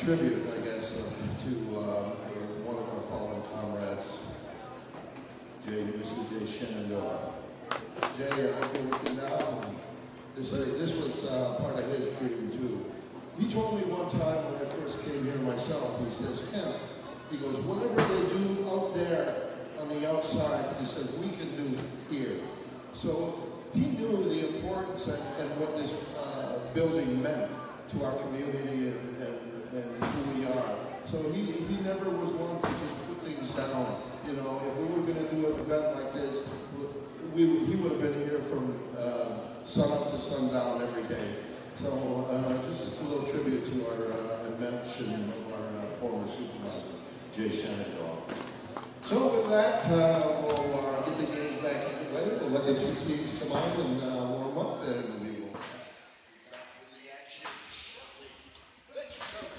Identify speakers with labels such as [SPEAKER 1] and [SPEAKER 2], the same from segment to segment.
[SPEAKER 1] tribute, I guess, to one of our fallen comrades, Mr. Jay Shenandoah. Jay, I hope you're looking down. This was part of his dream too. He told me one time when I first came here myself, he says, Ken, he goes, whatever they do out there on the outside, he says, we can do here. So he knew the importance and what this building meant to our community and who we are. So he never was one to just put things down. You know, if we were going to do an event like this, he would have been here from sun up to sundown every day. So just a little tribute to our mention of our former supervisor, Jay Shenandoah. So with that, we'll get the games back underway. We'll let the two teams come out and warm up, and we will be back with the action shortly. Thanks for coming.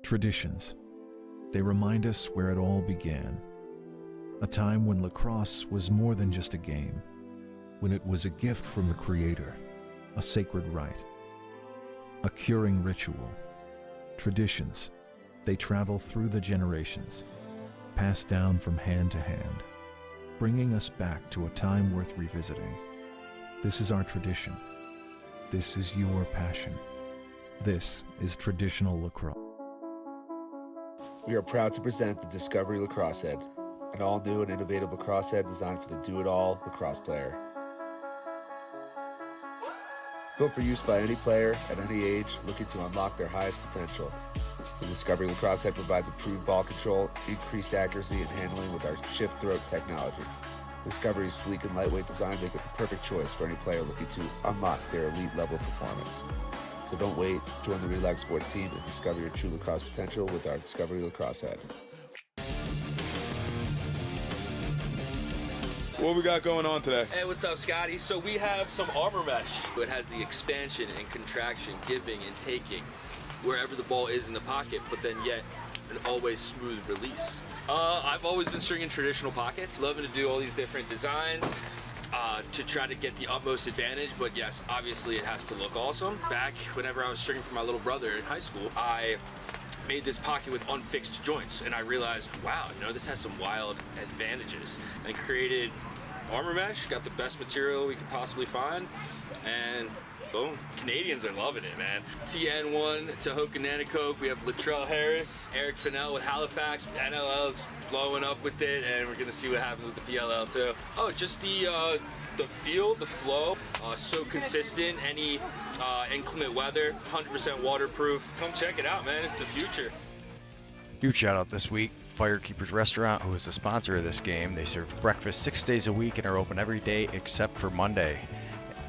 [SPEAKER 2] Traditions. They remind us where it all began. A time when lacrosse was more than just a game. When it was a gift from the Creator, a sacred rite, a curing ritual. Traditions. They travel through the generations, passed down from hand to hand, bringing us back to a time worth revisiting. This is our tradition. This is your passion. This is traditional lacrosse.
[SPEAKER 3] We are proud to present the Discovery Lacrosse Head, an all-new and innovative lacrosse head designed for the do-it-all lacrosse player. Built for use by any player at any age looking to unlock their highest potential. The Discovery Lacrosse Head provides improved ball control, increased accuracy, and handling with our shift throat technology. Discovery's sleek and lightweight design make it the perfect choice for any player looking to unlock their elite level performance. So don't wait, join the Relax Sports team and discover your true lacrosse potential with our Discovery Lacrosse Head.
[SPEAKER 4] What we got going on today?
[SPEAKER 5] Hey, what's up, Scotty? So we have some armor mesh. It has the expansion and contraction, giving and taking wherever the ball is in the pocket, but then yet an always smooth release. I've always been stringing traditional pockets, loving to do all these different designs. To try to get the utmost advantage, but yes, obviously it has to look awesome. Back whenever I was stringing for my little brother in high school, I made this pocket with unfixed joints, and I realized, wow, you know, this has some wild advantages, and created armor mesh, got the best material we could possibly find, and boom, Canadians are loving it, man. TN1, Ddehoñtjihgwa'és, we have Latrell Harris, Eric Fennell with Halifax, NLL's blowing up with it, and we're gonna see what happens with the PLL too. Oh, just the feel, the flow, so consistent, any inclement weather, 100% waterproof. Come check it out, man, it's the future.
[SPEAKER 6] Huge shout out this week, Firekeepers Restaurant, who is the sponsor of this game. They serve breakfast 6 days a week and are open every day except for Monday.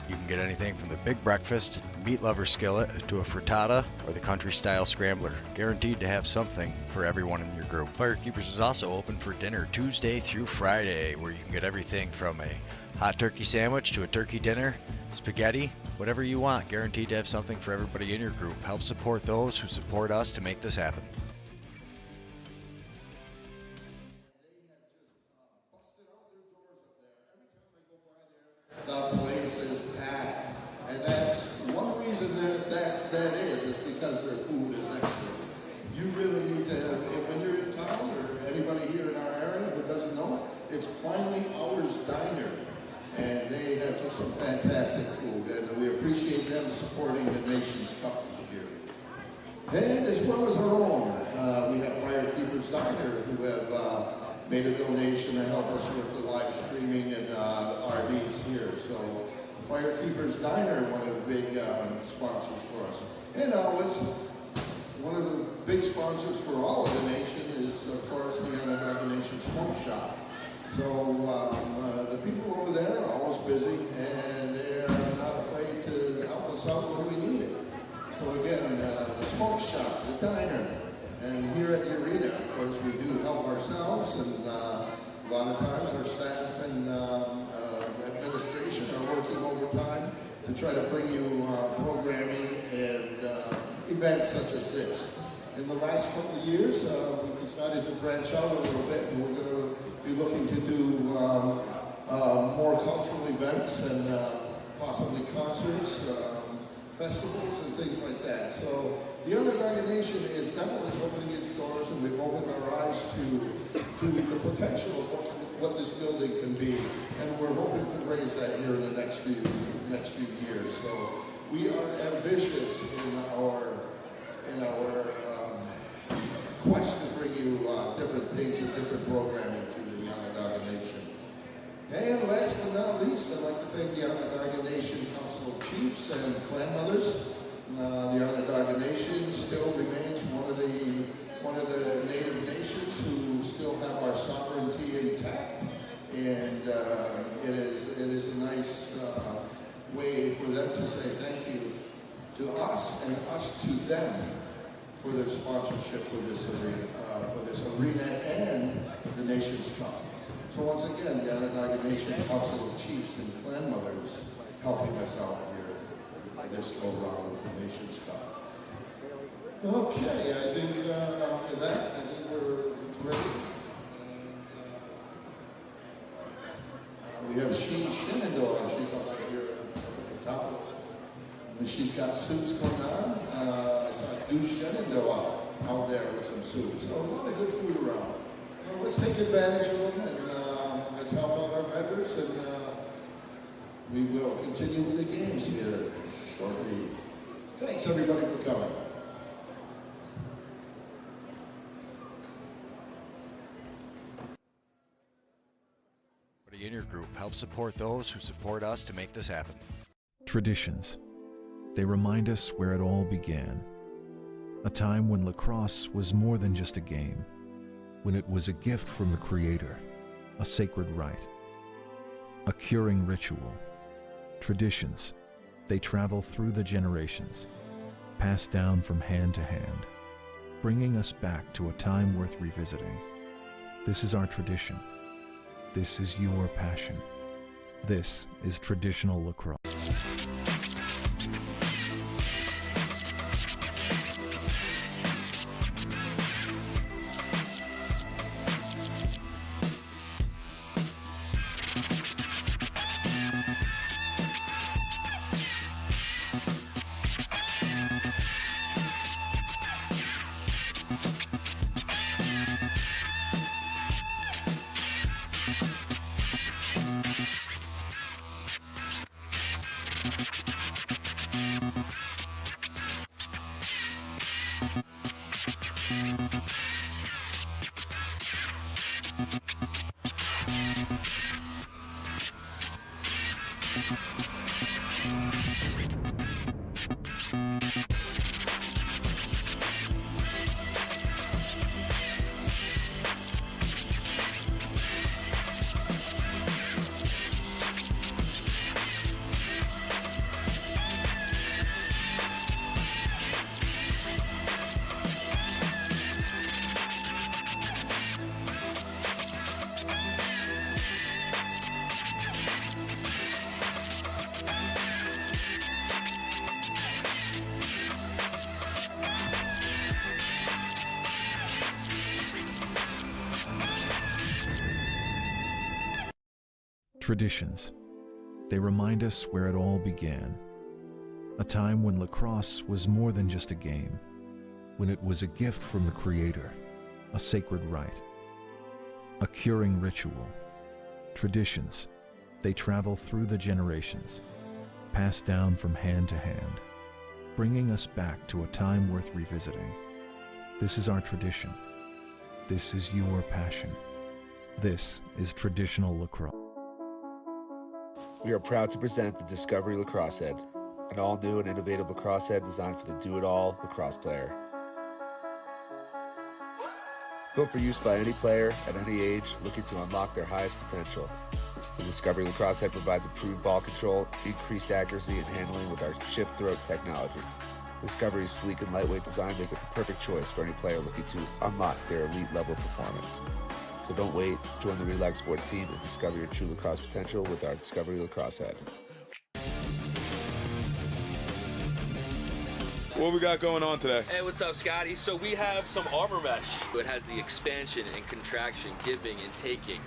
[SPEAKER 6] You can get anything from the big breakfast, meat lover skillet, to a frittata, or the country style scrambler. Guaranteed to have something for everyone in your group. Firekeepers is also open for dinner Tuesday through Friday, where you can get everything from a hot turkey sandwich to a turkey dinner, spaghetti, whatever you want. Guaranteed to have something for everybody in your group. Help support those who support us to make this happen.
[SPEAKER 1] The place is packed, and that's one reason that is because their food is excellent. You really need to have, when you're in town or anybody here in our area who doesn't know it, it's Finally Ours Diner, and they have just some fantastic food, and we appreciate them supporting the Nation's Cup this year. And as well as our own, we have Firekeepers Diner, who have made a donation to help us with the live streaming and our needs here. So Firekeepers Diner, one of the big sponsors for us. And let's one of the big sponsors for all of the nation is, of course, the Onondaga Nation Smoke Shop. So the people over there are always busy, and they're not afraid to help us out when we need it. So again, the smoke shop, the diner, and here at the arena, of course, we do help ourselves, and a lot of times our staff and administration are working overtime to try to bring you programming and events such as this. In the last couple of years, we decided to branch out a little bit, and we're going to be looking to do more cultural events and possibly concerts, festivals, and things like that. So the Onondaga Nation is not only opening its doors, and we've opened our eyes to the potential of what this building can be, and we're hoping to raise that here in the next few years. So we are ambitious in our quest to bring you different things and different programming to the Onondaga Nation. And last but not least, I'd like to thank the Onondaga Nation Council of Chiefs and Clan Mothers. The Onondaga Nation still remains one of the native nations who still have our sovereignty intact, and it is a nice way for them to say thank you to us and us to them for their sponsorship for this arena and the Nations Cup. So once again, the Onondaga Nation Council of Chiefs and Clan Mothers helping us out here this go around with the Nations Cup. Okay, I think with that, I think we're ready. And, we have Shenandoah, she's up here at the top of the list. And she's got suits going on. I saw Shenandoah out there with some suits. So a lot of good food around. Well, let's take advantage of them and let's help out our vendors, and we will continue with the games here shortly. Thanks everybody for coming.
[SPEAKER 6] Everybody in your group, help support those who support us to make this happen.
[SPEAKER 2] Traditions. They remind us where it all began. A time when lacrosse was more than just a game, when it was a gift from the Creator, a sacred rite, a curing ritual. Traditions. They travel through the generations, passed down from hand to hand, bringing us back to a time worth revisiting. This is our tradition. This is your passion. This is traditional lacrosse. Traditions. They remind us where it all began. A time when lacrosse was more than just a game, when it was a gift from the Creator, a sacred rite, a curing ritual. Traditions. They travel through the generations, passed down from hand to hand, bringing us back to a time worth revisiting. This is our tradition. This is your passion. This is traditional lacrosse.
[SPEAKER 3] We are proud to present the Discovery Lacrosse Head, an all-new and innovative lacrosse head designed for the do-it-all lacrosse player. Built for use by any player at any age looking to unlock their highest potential. The Discovery Lacrosse Head provides improved ball control, increased accuracy, and handling with our shift throat technology. Discovery's sleek and lightweight design make it the perfect choice for any player looking to unlock their elite level performance. So don't wait, join the Relax Sports team and discover your true lacrosse potential with our Discovery Lacrosse Head.
[SPEAKER 4] What we got going on today?
[SPEAKER 5] Hey, what's up, Scotty? So we have some armor mesh. It has the expansion and contraction, giving and taking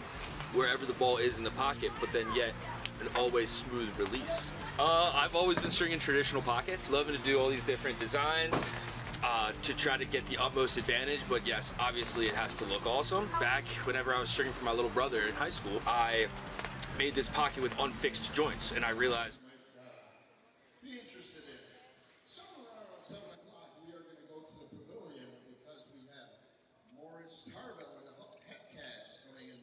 [SPEAKER 5] wherever the ball is in the pocket, but then yet an always smooth release. I've always been stringing traditional pockets, loving to do all these different designs to try to get the utmost advantage, but yes, obviously it has to look awesome. Back whenever I was stringing for my little brother in high school, I made this pocket with unfixed joints, and I realized
[SPEAKER 1] Be interested in. Somewhere around 7 o'clock, we are going to go to the pavilion because we have Morris Tarville and the Headcats coming in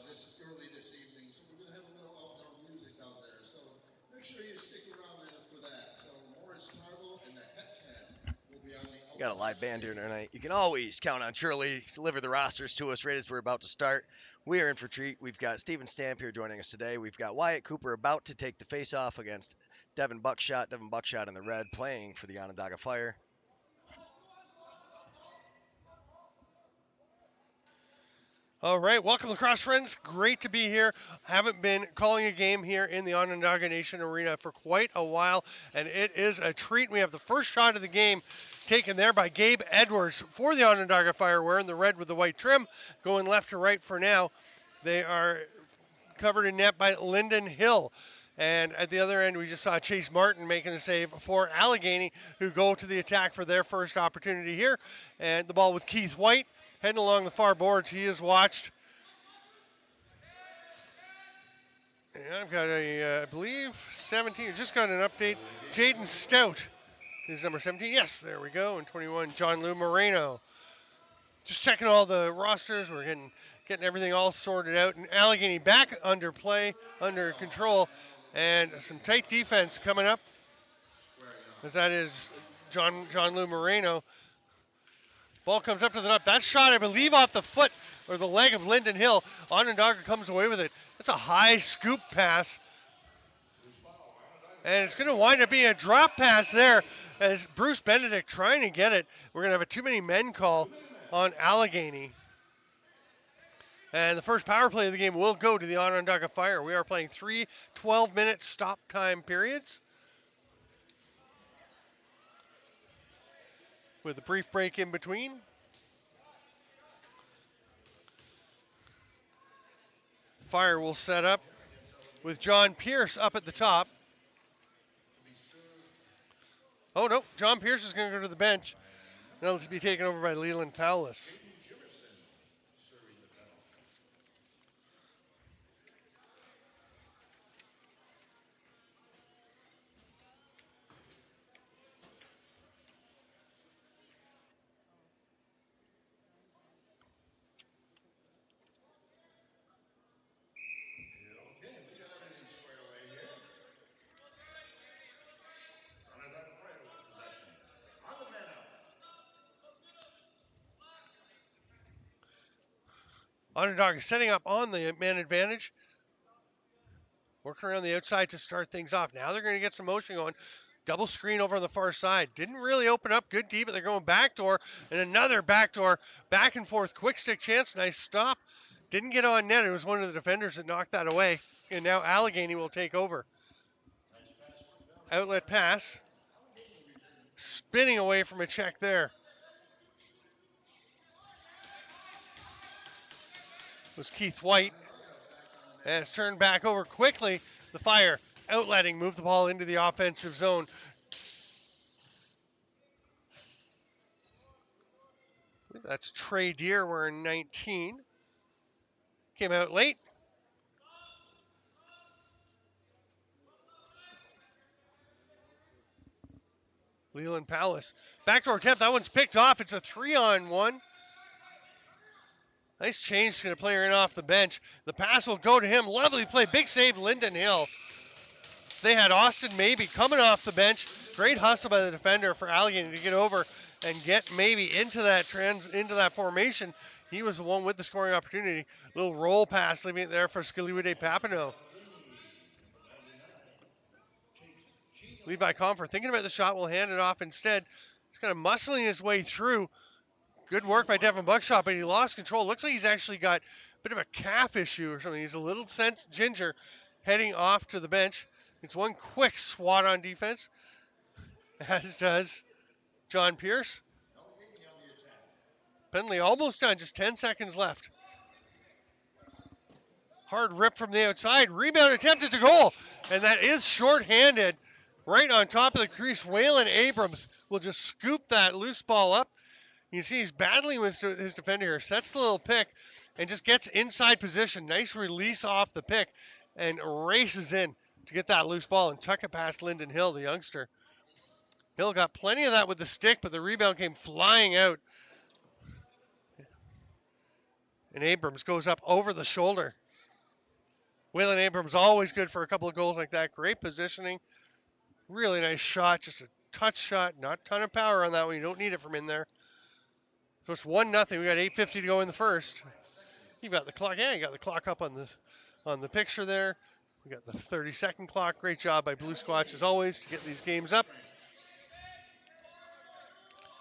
[SPEAKER 1] this evening. So we're going to have a little outdoor music out there. So make sure you stick around there for that. So Morris Tarville and the Headcats will be on the outside.
[SPEAKER 7] We got a live band here tonight. You can always count on Shirley to deliver the rosters to us right as we're about to start. We are in for a treat. We've got Steven Stamp here joining us today. We've got Wyatt Cooper about to take the face-off against Devin Buckshot. Devin Buckshot in the red playing for the Onondaga Fire.
[SPEAKER 8] All right, welcome lacrosse friends. Great to be here. Haven't been calling a game here in the Onondaga Nation Arena for quite a while, and it is a treat. We have the first shot of the game taken there by Gabe Edwards for the Onondaga Fire, wearing the red with the white trim, going left to right for now. They are covered in net by Lyndon Hill. And at the other end, we just saw Chase Martin making a save for Allegany, who go to the attack for their first opportunity here. And the ball with Keith White. Heading along the far boards, he is watched. And I've got I believe, 17. Just got an update. Jaden Stout is number 17. Yes, there we go. And 21, John Lou Moreno. Just checking all the rosters. We're getting everything all sorted out. And Allegany back under play, under control. And some tight defense coming up. As that is John Lou Moreno. Ball comes up to the net. That shot, I believe, off the foot or the leg of Lyndon Hill. Onondaga comes away with it. It's a high scoop pass. And it's going to wind up being a drop pass there as Bruce Benedict trying to get it. We're going to have a too many men call on Allegany. And the first power play of the game will go to the Onondaga Fire. We are playing 3 12-minute stop time periods, with a brief break in between. Fire will set up with John Pierce up at the top. Oh, no. John Pierce is going to go to the bench. That'll be taken over by Leland Powless. Onondaga setting up on the man advantage. Working around the outside to start things off. Now they're going to get some motion going. Double screen over on the far side. Didn't really open up good deep, but they're going backdoor. And another backdoor. Back and forth. Quick stick chance. Nice stop. Didn't get on net. It was one of the defenders that knocked that away. And now Allegany will take over. Outlet pass. Spinning away from a check there. Was Keith White. And it's turned back over quickly. The Fire outletting, move the ball into the offensive zone. That's Trey Deere wearing 19. Came out late. Leland Powless. Backdoor attempt. That one's picked off. It's a 3-on-1. Nice change to the player in off the bench. The pass will go to him. Lovely play. Big save, Lyndon Hill. They had Austin Maybe coming off the bench. Great hustle by the defender for Allegany to get over and get maybe into that formation. He was the one with the scoring opportunity. Little roll pass, leaving it there for Skaliwide Papineau. Levi Comfort thinking about the shot, will hand it off instead. He's kind of muscling his way through. Good work by Devin Buckshot, but he lost control. Looks like he's actually got a bit of a calf issue or something. He's a little ginger heading off to the bench. It's one quick swat on defense, as does John Pierce. Penalty almost done, just 10 seconds left. Hard rip from the outside. Rebound attempted to goal, and that is shorthanded. Right on top of the crease, Waylon Abrams will just scoop that loose ball up. You see he's battling with his defender here. Sets the little pick and just gets inside position. Nice release off the pick and races in to get that loose ball and tuck it past Lyndon Hill, the youngster. Hill got plenty of that with the stick, but the rebound came flying out. And Abrams goes up over the shoulder. Waylon Abrams always good for a couple of goals like that. Great positioning. Really nice shot. Just a touch shot. Not a ton of power on that one. You don't need it from in there. So it's 1-0. We got 8:50 to go in the first. You got the clock. Yeah, you got the clock up on the picture there. We got the 30-second clock. Great job by Blue Squatch as always to get these games up.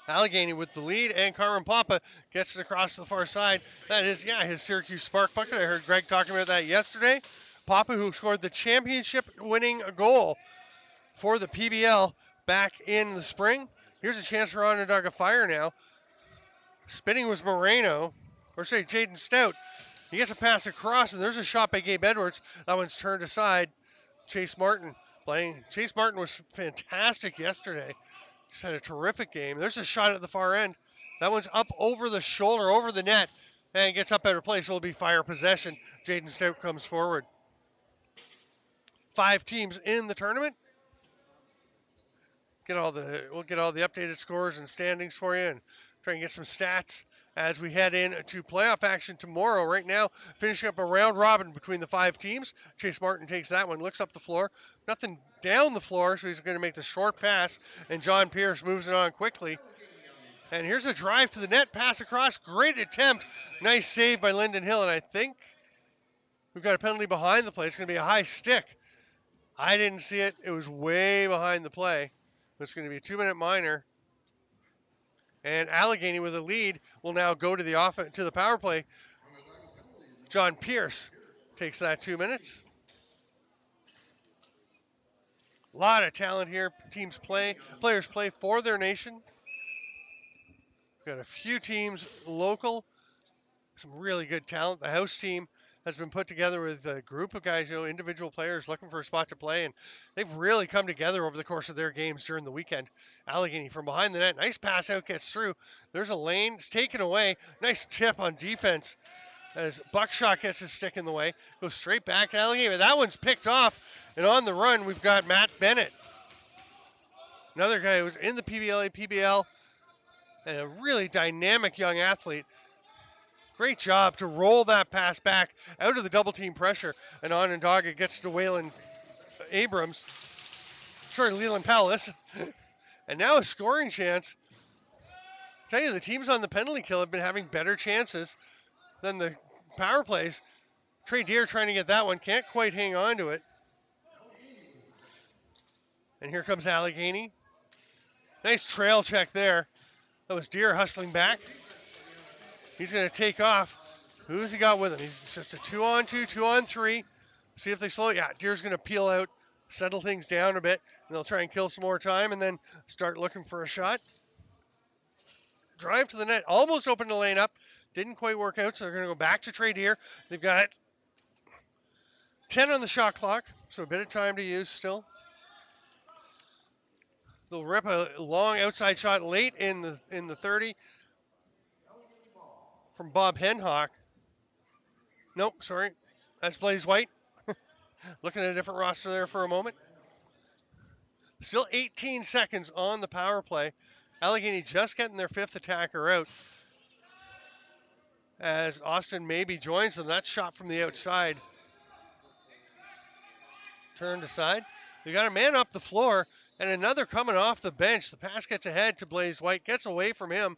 [SPEAKER 8] Allegany with the lead, and Carmen Papa gets it across to the far side. That is, his Syracuse Spark bucket. I heard Greg talking about that yesterday. Papa, who scored the championship-winning goal for the PBL back in the spring. Here's a chance for Onondaga Fire now. Spinning was Jaden Stout. He gets a pass across, and there's a shot by Gabe Edwards. That one's turned aside. Chase Martin playing. Chase Martin was fantastic yesterday. Just had a terrific game. There's a shot at the far end. That one's up over the shoulder, over the net, and gets up out of place. It'll be Fire possession. Jaden Stout comes forward. 5 teams in the tournament. We'll get all the updated scores and standings for you, and try and get some stats as we head into playoff action tomorrow. Right now, finishing up a round robin between the 5 teams. Chase Martin takes that one, looks up the floor. Nothing down the floor, so he's going to make the short pass, and John Pierce moves it on quickly. And here's a drive to the net, pass across. Great attempt. Nice save by Lyndon Hill, and I think we've got a penalty behind the play. It's going to be a high stick. I didn't see it. It was way behind the play. It's going to be a 2-minute minor. And Allegany with a lead will now go to the power play. John Pierce takes that 2 minutes. A lot of talent here. Players play for their nation. Got a few teams local. Some really good talent. The house team has been put together with a group of guys, individual players looking for a spot to play, and they've really come together over the course of their games during the weekend. Allegany from behind the net, nice pass out, gets through. There's a lane, it's taken away. Nice tip on defense as Buckshot gets his stick in the way. Goes straight back to Allegany, but that one's picked off, and on the run, we've got Matt Bennett. Another guy who was in the PBL, and a really dynamic young athlete. Great job to roll that pass back out of the double team pressure. And Onondaga gets to Leland Palace. And now a scoring chance. Tell you, the teams on the penalty kill have been having better chances than the power plays. Trey Deer trying to get that one. Can't quite hang on to it. And here comes Allegany. Nice trail check there. That was Deer hustling back. He's going to take off. Who's he got with him? He's just a 2-on-2, 2-on-3. See if they slow it. Yeah, Deer's going to peel out, settle things down a bit, and they'll try and kill some more time and then start looking for a shot. Drive to the net. Almost opened the lane up. Didn't quite work out, so they're going to go back to Trey Deer. They've got 10 on the shot clock, so a bit of time to use still. They'll rip a long outside shot late in the 30. From Bob Henhock. Nope, sorry. That's Blaze White. Looking at a different roster there for a moment. Still 18 seconds on the power play. Allegany just getting their 5th attacker out. As Austin maybe joins them. That shot from the outside. Turned aside. They got a man up the floor. And another coming off the bench. The pass gets ahead to Blaze White, gets away from him.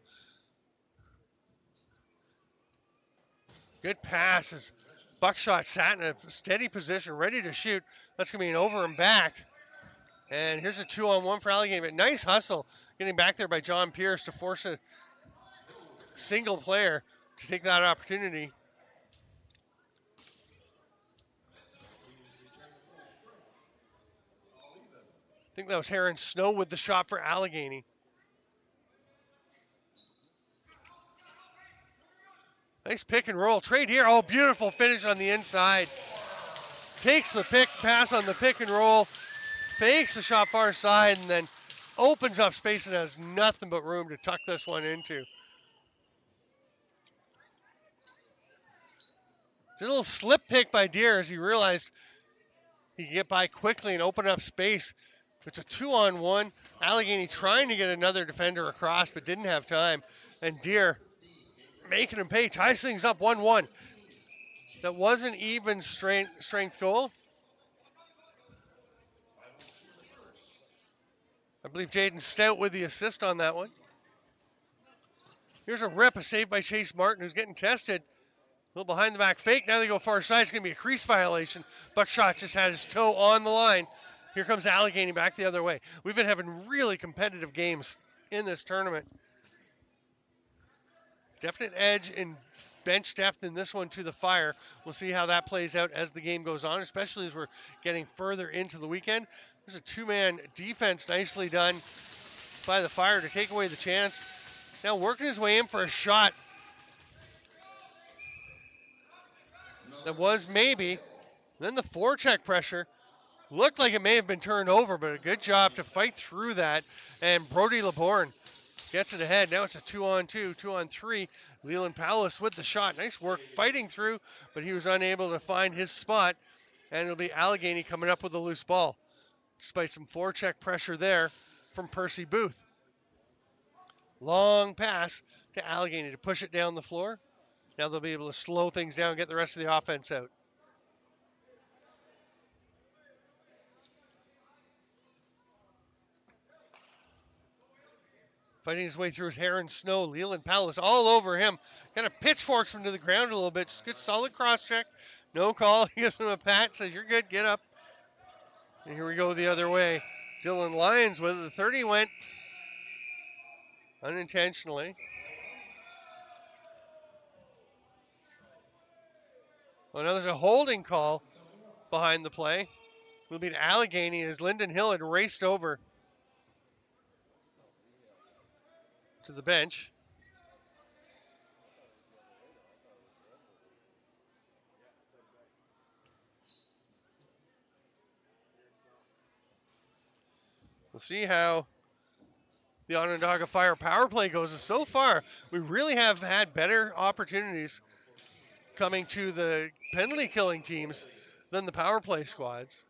[SPEAKER 8] Good pass as Buckshot sat in a steady position, ready to shoot. That's going to be an over and back. And here's a 2-on-1 for Allegany. But nice hustle getting back there by John Pierce to force a single player to take that opportunity. I think that was Heron Snow with the shot for Allegany. Nice pick and roll. Trade here. Oh, beautiful finish on the inside. Takes the pass on the pick and roll. Fakes the shot far side and then opens up space and has nothing but room to tuck this one into. It's a little slip pick by Deere as he realized he could get by quickly and open up space. It's a 2-on-1. Allegany trying to get another defender across but didn't have time. And Deere making him pay. Ties things up 1-1. That wasn't even strength goal. I believe Jaden Stout with the assist on that one. Here's a rip, a save by Chase Martin, who's getting tested. A little behind the back fake. Now they go far side. It's going to be a crease violation. Buckshot just had his toe on the line. Here comes Allegany back the other way. We've been having really competitive games in this tournament. Definite edge in bench depth in this one to the Fire. We'll see how that plays out as the game goes on, especially as we're getting further into the weekend. There's a two-man defense nicely done by the Fire to take away the chance. Now working his way in for a shot. That was maybe. Then the forecheck pressure. Looked like it may have been turned over, but a good job to fight through that. And Brody LeBourne gets it ahead. Now it's a 2-on-2, 2-on-3. Leland Powless with the shot. Nice work fighting through, but he was unable to find his spot. And it'll be Allegany coming up with a loose ball. Despite some forecheck pressure there from Percy Booth. Long pass to Allegany to push it down the floor. Now they'll be able to slow things down and get the rest of the offense out. Fighting his way through his Heron Snow, Leland Palace all over him. Kind of pitchforks him to the ground a little bit. Just good solid cross check. No call. He gives him a pat, says, "You're good, get up." And here we go the other way. Dylan Lyons with it. The 30 went unintentionally. Well, now there's a holding call behind the play. It'll be to Allegany as Lyndon Hill had raced over to the bench. We'll see how the Onondaga Fire power play goes. So far, we really have had better opportunities coming to the penalty killing teams than the power play squads.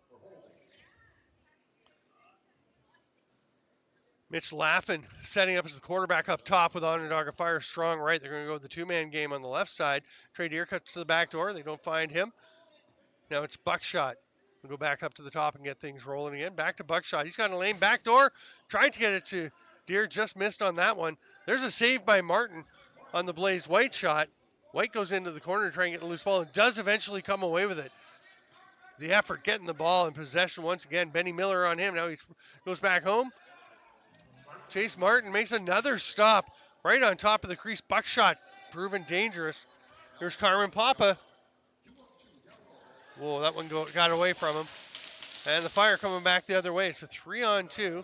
[SPEAKER 8] Mitch Laffin setting up as the quarterback up top with Onondaga Fire strong right. They're going to go with the two-man game on the left side. Trey Deere cuts to the back door. They don't find him. Now it's Buckshot. We'll go back up to the top and get things rolling again. Back to Buckshot. He's got a lane back door. Tried to get it to Deere. Just missed on that one. There's a save by Martin on the Blaze White shot. White goes into the corner to try and get the loose ball and does eventually come away with it. The effort getting the ball in possession once again. Benny Miller on him. Now he goes back home. Chase Martin makes another stop right on top of the crease. Buckshot proven dangerous. Here's Carmen Papa. Whoa, that one got away from him. And the Fire coming back the other way. It's a 3-on-2.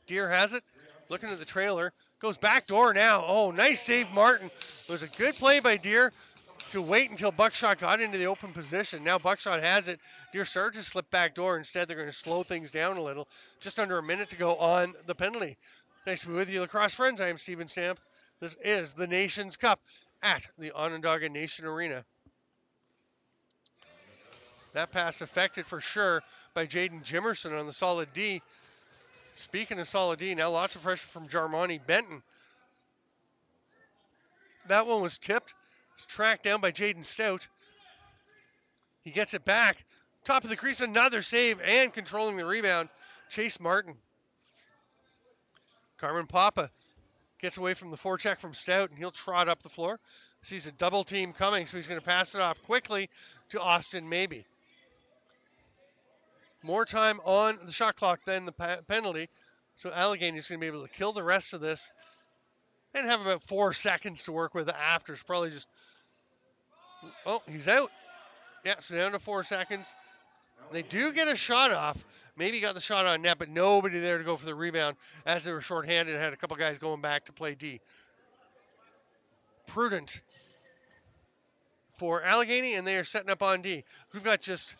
[SPEAKER 8] Deere has it. Looking at the trailer. Goes back door now. Oh, nice save, Martin. It was a good play by Deere to wait until Buckshot got into the open position. Now Buckshot has it. Deere started to slip back door. Instead, they're going to slow things down a little. Just under a minute to go on the penalty. Nice to be with you, lacrosse friends. I am Steven Stamp. This is the Nations Cup at the Onondaga Nation Arena. That pass affected for sure by Jaden Jimerson on the solid D. Speaking of solid D, now lots of pressure from Jarmani Benton. That one was tipped. It's tracked down by Jaden Stout. He gets it back. Top of the crease, another save and controlling the rebound Chase Martin. Carmen Papa gets away from the forecheck from Stout, and he'll trot up the floor. Sees a double team coming, so he's going to pass it off quickly to Austin Maybe. More time on the shot clock than the penalty, so Allegany is going to be able to kill the rest of this and have about 4 seconds to work with after. It's probably just, oh, he's out. Yeah, so down to 4 seconds. They do get a shot off. Maybe got the shot on net, but nobody there to go for the rebound as they were shorthanded and had a couple guys going back to play D. Prudent for Allegany, and they are setting up on D. We've got just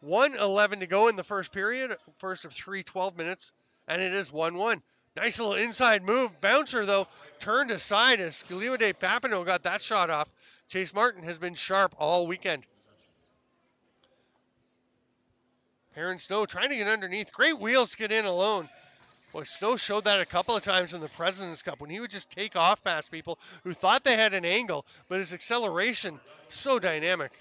[SPEAKER 8] 1:11 to go in the first period, first of 3 12 minutes, and it is 1-1. Nice little inside move. Bouncer, though, turned aside as Scalio Papino got that shot off. Chase Martin has been sharp all weekend. Aaron Snow trying to get underneath. Great wheels to get in alone. Boy, Snow showed that a couple of times in the President's Cup when he would just take off past people who thought they had an angle, but his acceleration, so dynamic.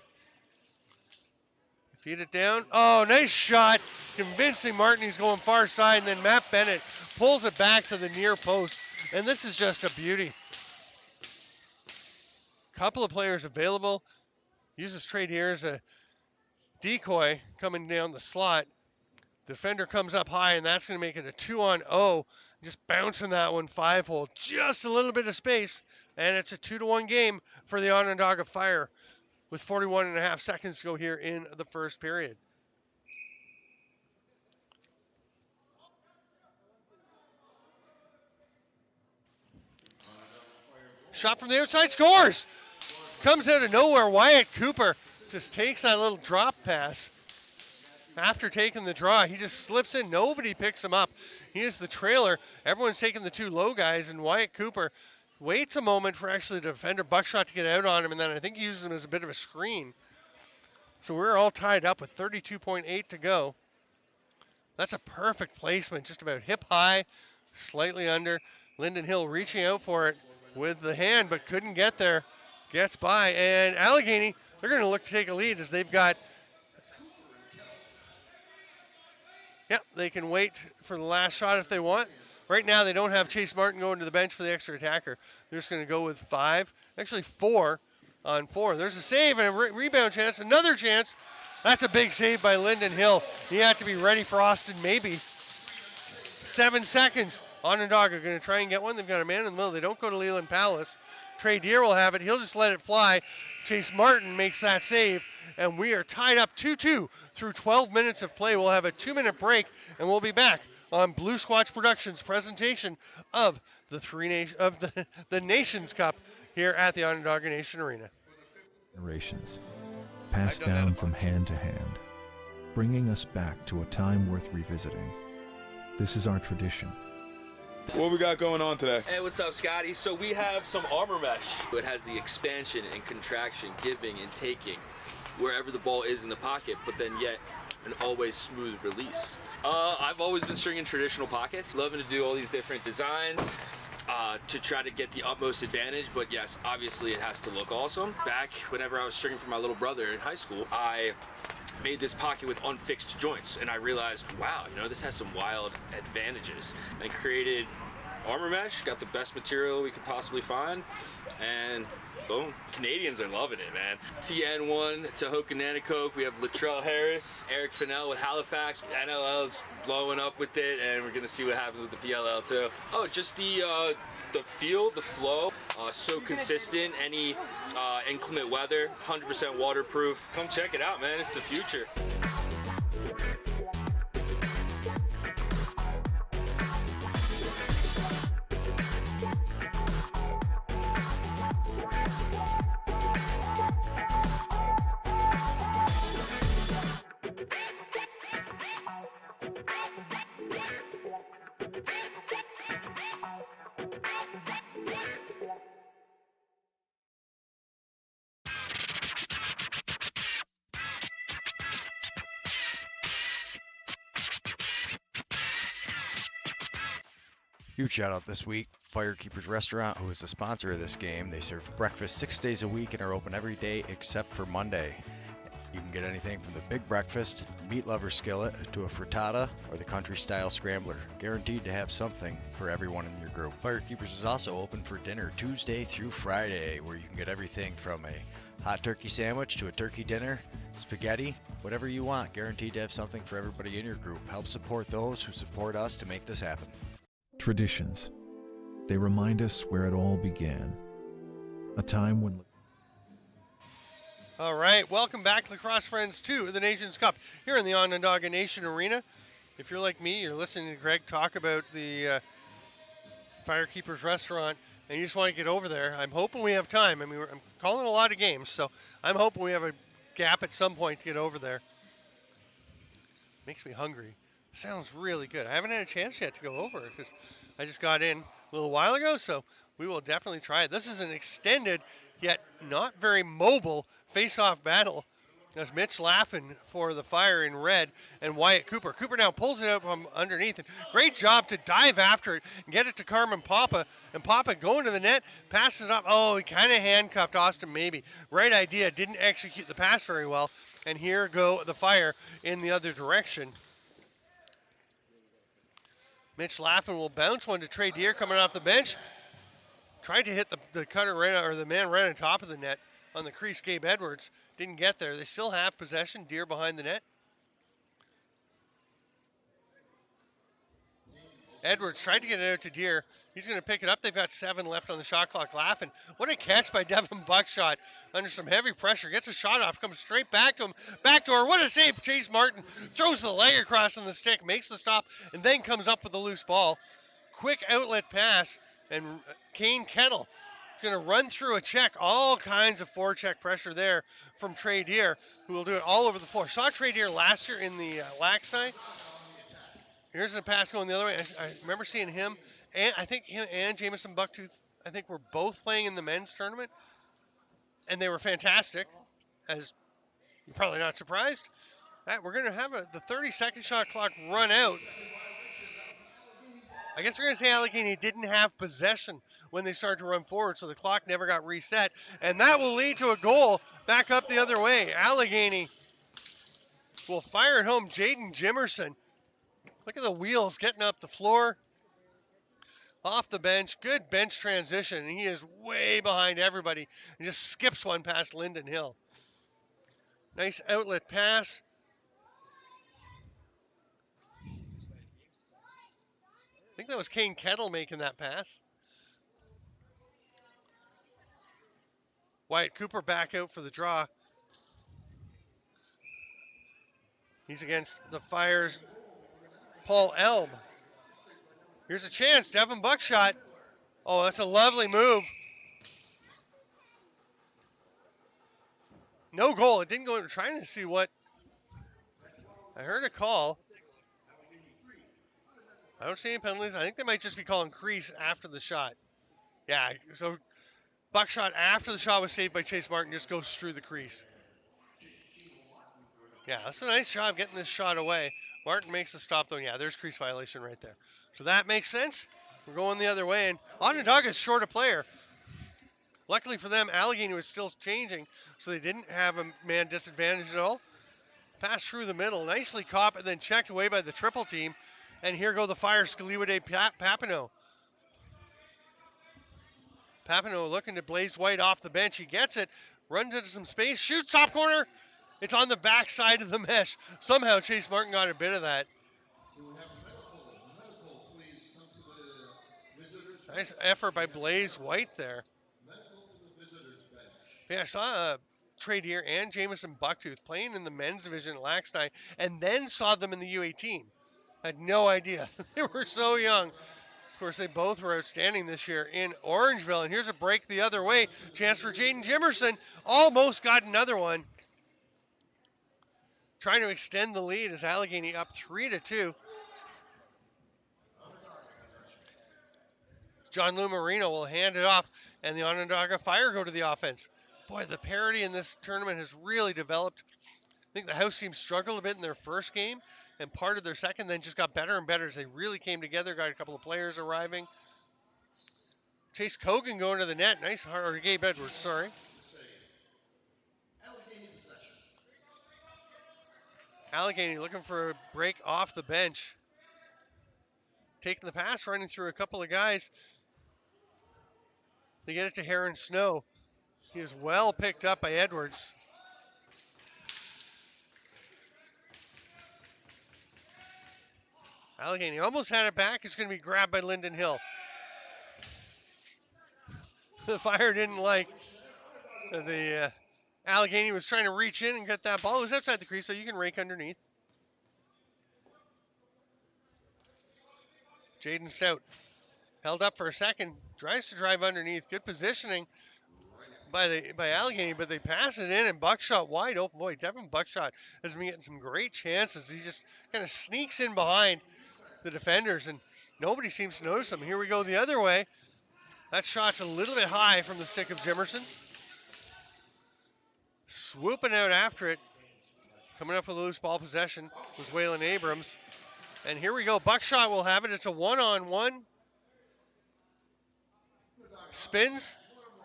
[SPEAKER 8] Feed it down. Oh, nice shot. Convincing Martin he's going far side, and then Matt Bennett pulls it back to the near post. And this is just a beauty. Couple of players available. Uses Trade here as a decoy coming down the slot. Defender comes up high, and that's going to make it a 2-on-0. Just bouncing that one 5-hole. Just a little bit of space, and it's a 2-1 game for the Onondaga Fire with 41.5 seconds to go here in the first period. Shot from the outside, scores! Comes out of nowhere. Wyatt Cooper just takes that little drop pass. After taking the draw, he just slips in. Nobody picks him up. He is the trailer. Everyone's taking the 2 low guys, and Wyatt Cooper waits a moment for actually the defender Buckshot to get out on him, and then I think he uses him as a bit of a screen. So we're all tied up with 32.8 to go. That's a perfect placement, just about hip high, slightly under. Lyndon Hill reaching out for it with the hand, but couldn't get there. Gets by, and Allegany, they're going to look to take a lead as they've got, they can wait for the last shot if they want. Right now, they don't have Chase Martin going to the bench for the extra attacker. They're just going to go with 5, actually 4 on 4. There's a save and a rebound chance, another chance. That's a big save by Lyndon Hill. He had to be ready for Austin Maybe. 7 seconds. Onondaga going to try and get one. They've got a man in the middle. They don't go to Leland Palace. Trey Deere will have it. He'll just let it fly. Chase Martin makes that save, and we are tied up 2-2 through 12 minutes of play. We'll have a 2-minute break, and we'll be back on Blue Squatch Productions' presentation of the Nations Cup here at the Onondaga Nation Arena.
[SPEAKER 2] Generations, passed down from hand to hand, bringing us back to a time worth revisiting. This is our tradition.
[SPEAKER 4] What we got going on today?
[SPEAKER 5] Hey, what's up, Scotty? So we have some armor mesh. It has the expansion and contraction, giving and taking wherever the ball is in the pocket, but then yet an always smooth release. I've always been stringing traditional pockets, loving to do all these different designs to try to get the utmost advantage, but yes, obviously it has to look awesome. Back whenever I was stringing for my little brother in high school, I made this pocket with unfixed joints, and I realized, wow, this has some wild advantages. And created armor mesh, got the best material we could possibly find, and boom. Canadians are loving it, man. TN1, Ddehoñtjihgwa'és, we have Latrell Harris, Eric Fennell with Halifax, NLL's blowing up with it, and we're gonna see what happens with the PLL too. Oh, just the feel, the flow, so consistent. Any inclement weather, 100% waterproof. Come check it out, man. It's the future.
[SPEAKER 6] Huge shout out this week, Firekeepers Restaurant, who is the sponsor of this game. They serve breakfast 6 days a week and are open every day except for Monday. You can get anything from the big breakfast, meat lover skillet, to a frittata, or the country-style scrambler. Guaranteed to have something for everyone in your group. Firekeepers is also open for dinner Tuesday through Friday, where you can get everything from a hot turkey sandwich to a turkey dinner, spaghetti, whatever you want. Guaranteed to have something for everybody in your group. Help support those who support us to make this happen.
[SPEAKER 2] Traditions. They remind us where it all began. A time when...
[SPEAKER 8] All right, welcome back, lacrosse friends, to the Nations Cup here in the Onondaga Nation Arena. If you're like me, you're listening to Greg talk about the Firekeepers Restaurant, and you just want to get over there. I'm hoping we have time. I mean, I'm calling a lot of games, so I'm hoping we have a gap at some point to get over there. Makes me hungry. Sounds really good. I haven't had a chance yet to go over it because I just got in a little while ago, so we will definitely try it. This is an extended, yet not very mobile face-off battle. As Mitch Laffin for the Fire in red and Wyatt Cooper. Cooper now pulls it out from underneath. And great job to dive after it and get it to Carmen Papa. And Papa going to the net, passes up. Oh, he kind of handcuffed Austin maybe. Right idea, didn't execute the pass very well. And here go the Fire in the other direction. Mitch Laffin will bounce one to Trey Deer coming off the bench. Tried to hit the cutter right, or the man right on top of the net on the crease. Gabe Edwards didn't get there. They still have possession. Deer behind the net. Edwards tried to get it out to Deer. He's going to pick it up. They've got 7 left on the shot clock. Laffin. What a catch by Devin Buckshot under some heavy pressure. Gets a shot off. Comes straight back to him. Backdoor. What a save. Chase Martin throws the leg across on the stick. Makes the stop. And then comes up with a loose ball. Quick outlet pass. And Kane Kettle is going to run through a check. All kinds of forecheck pressure there from Trey Deer, who will do it all over the floor. Saw Trey Deer last year in the Laxney. Here's a pass going the other way. I remember seeing him, and I think him and Jamison Bucktooth, I think were both playing in the men's tournament, and they were fantastic, as you're probably not surprised. We're going to have the 30-second shot clock run out. I guess we're going to say Allegany didn't have possession when they started to run forward, so the clock never got reset, and that will lead to a goal back up the other way. Allegany will fire it home. Jaden Jimerson. Look at the wheels getting up the floor. Off the bench. Good bench transition. And he is way behind everybody. And just skips one past Lyndon Hill. Nice outlet pass. I think that was Kane Kettle making that pass. Wyatt Cooper back out for the draw. He's against the Fire's Paul Elm. Here's a chance. Devin Buckshot. Oh, that's a lovely move. No goal. It didn't go. I'm trying to see what. I heard a call. I don't see any penalties. I think they might just be calling crease after the shot. Yeah, so Buckshot after the shot was saved by Chase Martin just goes through the crease. Yeah, that's a nice job getting this shot away. Martin makes the stop though. Yeah, there's crease violation right there. So that makes sense. We're going the other way, and Onondaga is short a player. Luckily for them, Allegany was still changing, so they didn't have a man disadvantage at all. Pass through the middle, nicely caught, and then checked away by the triple team. And here go the Fire, Scaliwade Papineau. Papineau looking to Blaze White off the bench. He gets it, runs into some space, shoots top corner. It's on the back side of the mesh. Somehow Chase Martin got a bit of that. Nice effort by Blaze White there. Yeah, I saw Trey Deer and Jamison Bucktooth playing in the men's division at Laxney, and then saw them in the U18. I had no idea. They were so young. Of course, they both were outstanding this year in Orangeville. And here's a break the other way. Chance for Jaden Jimerson. Almost got another one. Trying to extend the lead as Allegany up 3-2. John Lou Marino will hand it off, and the Onondaga Fire go to the offense. Boy, the parity in this tournament has really developed. I think the house team struggled a bit in their first game, and part of their second then just got better and better as they really came together, got a couple of players arriving. Chase Cogan going to the net. Nice, or Gabe Edwards, sorry. Allegany looking for a break off the bench. Taking the pass, running through a couple of guys. They get it to Heron Snow. He is well picked up by Edwards. Allegany almost had it back. It's going to be grabbed by Lyndon Hill. The Fire didn't like the Allegany was trying to reach in and get that ball. It was outside the crease, so you can rake underneath. Jaden Stout held up for a second, tries to drive underneath. Good positioning by Allegany, but they pass it in, and Buckshot wide open. Boy, Devin Buckshot has been getting some great chances. He just kind of sneaks in behind the defenders, and nobody seems to notice him. Here we go the other way. That shot's a little bit high from the stick of Jimerson. Swooping out after it. Coming up with a loose ball possession was Waylon Abrams. And here we go. Buckshot will have it. It's a one-on-one. Spins.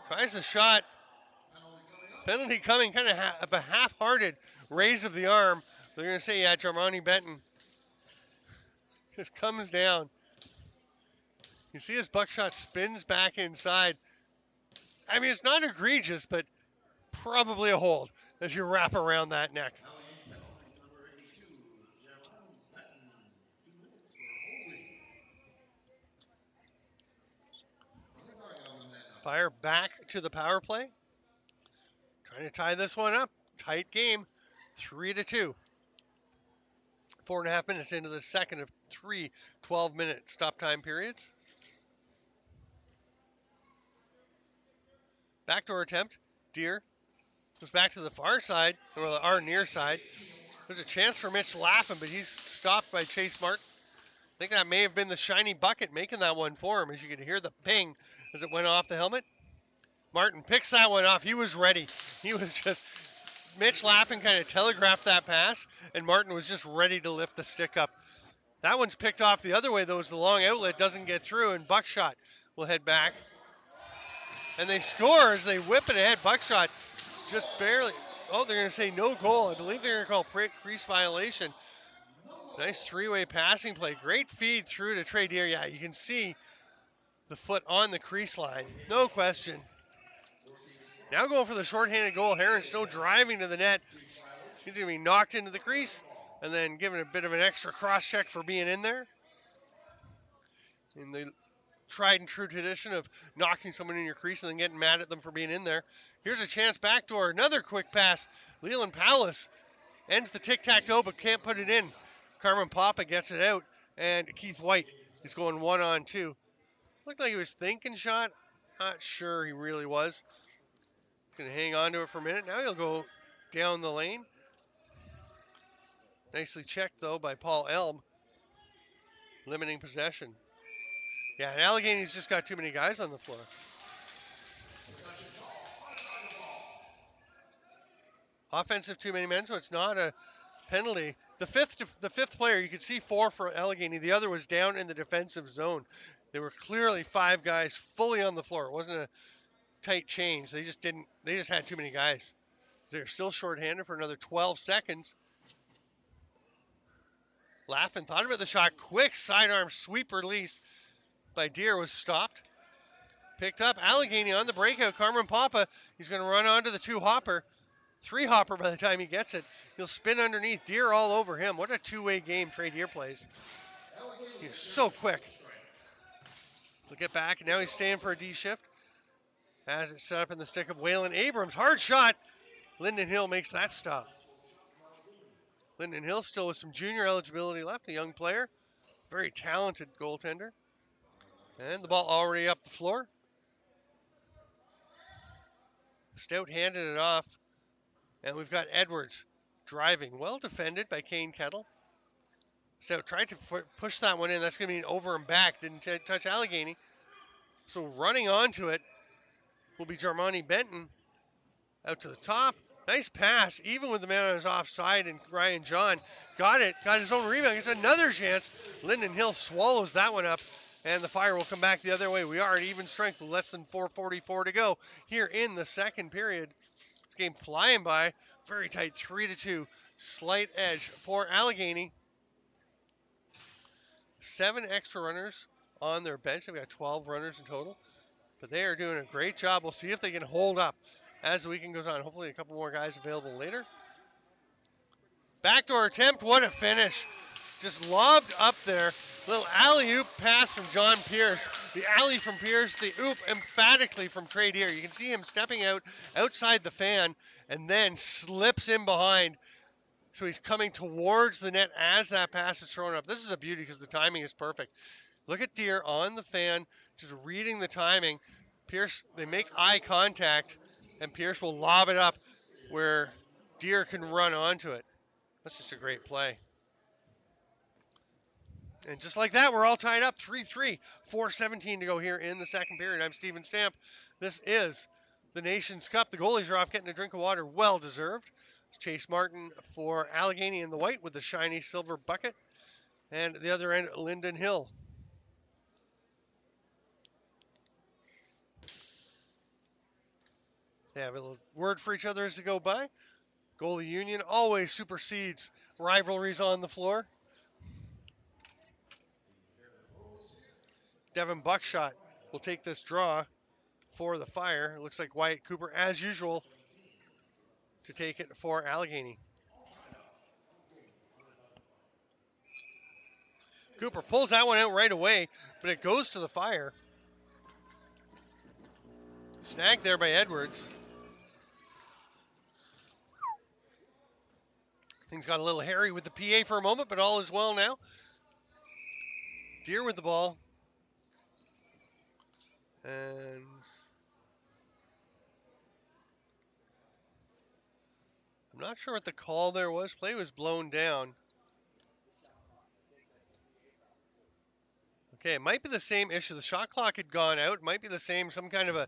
[SPEAKER 8] Tries the shot. Penalty coming. Kind of a half-hearted raise of the arm. They're going to say, yeah, Jarmani Benton just comes down. You see as Buckshot spins back inside. I mean, it's not egregious, but probably a hold as you wrap around that neck. Fire back to the power play. Trying to tie this one up. Tight game. 3-2. 4.5 minutes into the second of 3 12-minute stop time periods. Backdoor attempt. Deer goes back to the far side, or our near side. There's a chance for Mitch Laffin, but he's stopped by Chase Martin. I think that may have been the shiny bucket making that one for him, as you could hear the ping as it went off the helmet. Martin picks that one off. He was ready. He was just, Mitch Laffin kind of telegraphed that pass, and Martin was just ready to lift the stick up. That one's picked off the other way, though, as the long outlet doesn't get through, and Buckshot will head back. And they score as they whip it ahead. Buckshot just barely, oh, they're going to say no goal. I believe they're going to call crease violation. Nice three-way passing play. Great feed through to Trey Deer. Yeah, you can see the foot on the crease line. No question. Now going for the shorthanded goal. Heron Snow driving to the net. He's going to be knocked into the crease and then given a bit of an extra cross-check for being in there. In the tried and true tradition of knocking someone in your crease and then getting mad at them for being in there. Here's a chance backdoor. Another quick pass. Leland Powless ends the tic-tac-toe but can't put it in. Carmen Papa gets it out. And Keith White is going 1-on-2. Looked like he was thinking shot. Not sure he really was. Going to hang on to it for a minute. Now he'll go down the lane. Nicely checked, though, by Paul Elm. Limiting possession. Yeah, and Allegany's just got too many guys on the floor. Offensive too many men, so it's not a penalty. The fifth player, you could see 4 for Allegany. The other was down in the defensive zone. There were clearly 5 guys fully on the floor. It wasn't a tight change. They just had too many guys. They're still shorthanded for another 12 seconds. Laffin thought about the shot. Quick sidearm sweep release by Deer was stopped. Picked up. Allegany on the breakout. Carmen Papa. He's going to run onto the 2-hopper. 3-hopper by the time he gets it. He'll spin underneath. Deer all over him. What a two-way game Trey Deer plays. He's so quick. He'll get back, and now he's staying for a D shift. As it's set up in the stick of Waylon Abrams. Hard shot. Lyndon Hill makes that stop. Lyndon Hill still with some junior eligibility left. A young player. Very talented goaltender. And the ball already up the floor. Stout handed it off. And we've got Edwards driving. Well defended by Kane Kettle. Stout tried to push that one in. That's going to be an over and back. Didn't touch Allegany. So running onto it will be Jarmani Benton. Out to the top. Nice pass, even with the man on his offside, and Ryan John got it. Got his own rebound. It's another chance. Lyndon Hill swallows that one up. And the Fire will come back the other way. We are at even strength with less than 4:44 to go here in the second period. This game flying by. very tight, 3-2. Slight edge for Allegany. 7 extra runners on their bench. They've got 12 runners in total. But they are doing a great job. We'll see if they can hold up as the weekend goes on. Hopefully a couple more guys available later. Backdoor attempt. What a finish. Just lobbed up there. Little alley-oop pass from John Pierce. The alley from Pierce, the oop emphatically from Trey Deer. You can see him stepping out outside the fan and then slips in behind. So he's coming towards the net as that pass is thrown up. This is a beauty because the timing is perfect. Look at Deer on the fan, just reading the timing. Pierce, they make eye contact, and Pierce will lob it up where Deer can run onto it. That's just a great play. And just like that, we're all tied up, 3-3, 4:17 to go here in the second period. I'm Steven Stamp. This is the Nation's Cup. The goalies are off getting a drink of water, well deserved. It's Chase Martin for Allegany in the white with the shiny silver bucket. And at the other end, Lyndon Hill. They have a little word for each other as they go by. Goalie union always supersedes rivalries on the floor. Devin Buckshot will take this draw for the Fire. It looks like Wyatt Cooper, as usual, to take it for Allegany. Cooper pulls that one out right away, but it goes to the Fire. Snagged there by Edwards. Things got a little hairy with the PA for a moment, but all is well now. Deer with the ball. And I'm not sure what the call there was. Play was blown down. Okay, it might be the same issue. The shot clock had gone out. It might be the same, some kind of a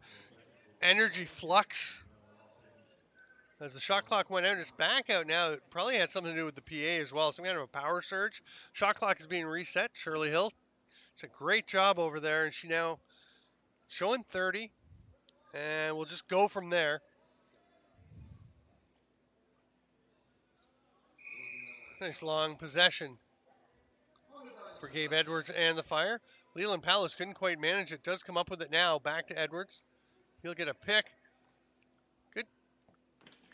[SPEAKER 8] energy flux. As the shot clock went out, it's back out now. It probably had something to do with the PA as well. Some kind of a power surge. Shot clock is being reset. Shirley Hill. It's a great job over there, and she now showing 30. And we'll just go from there. Nice long possession for Gabe Edwards and the Fire. Leland Palace couldn't quite manage it. Does come up with it now. Back to Edwards. He'll get a pick.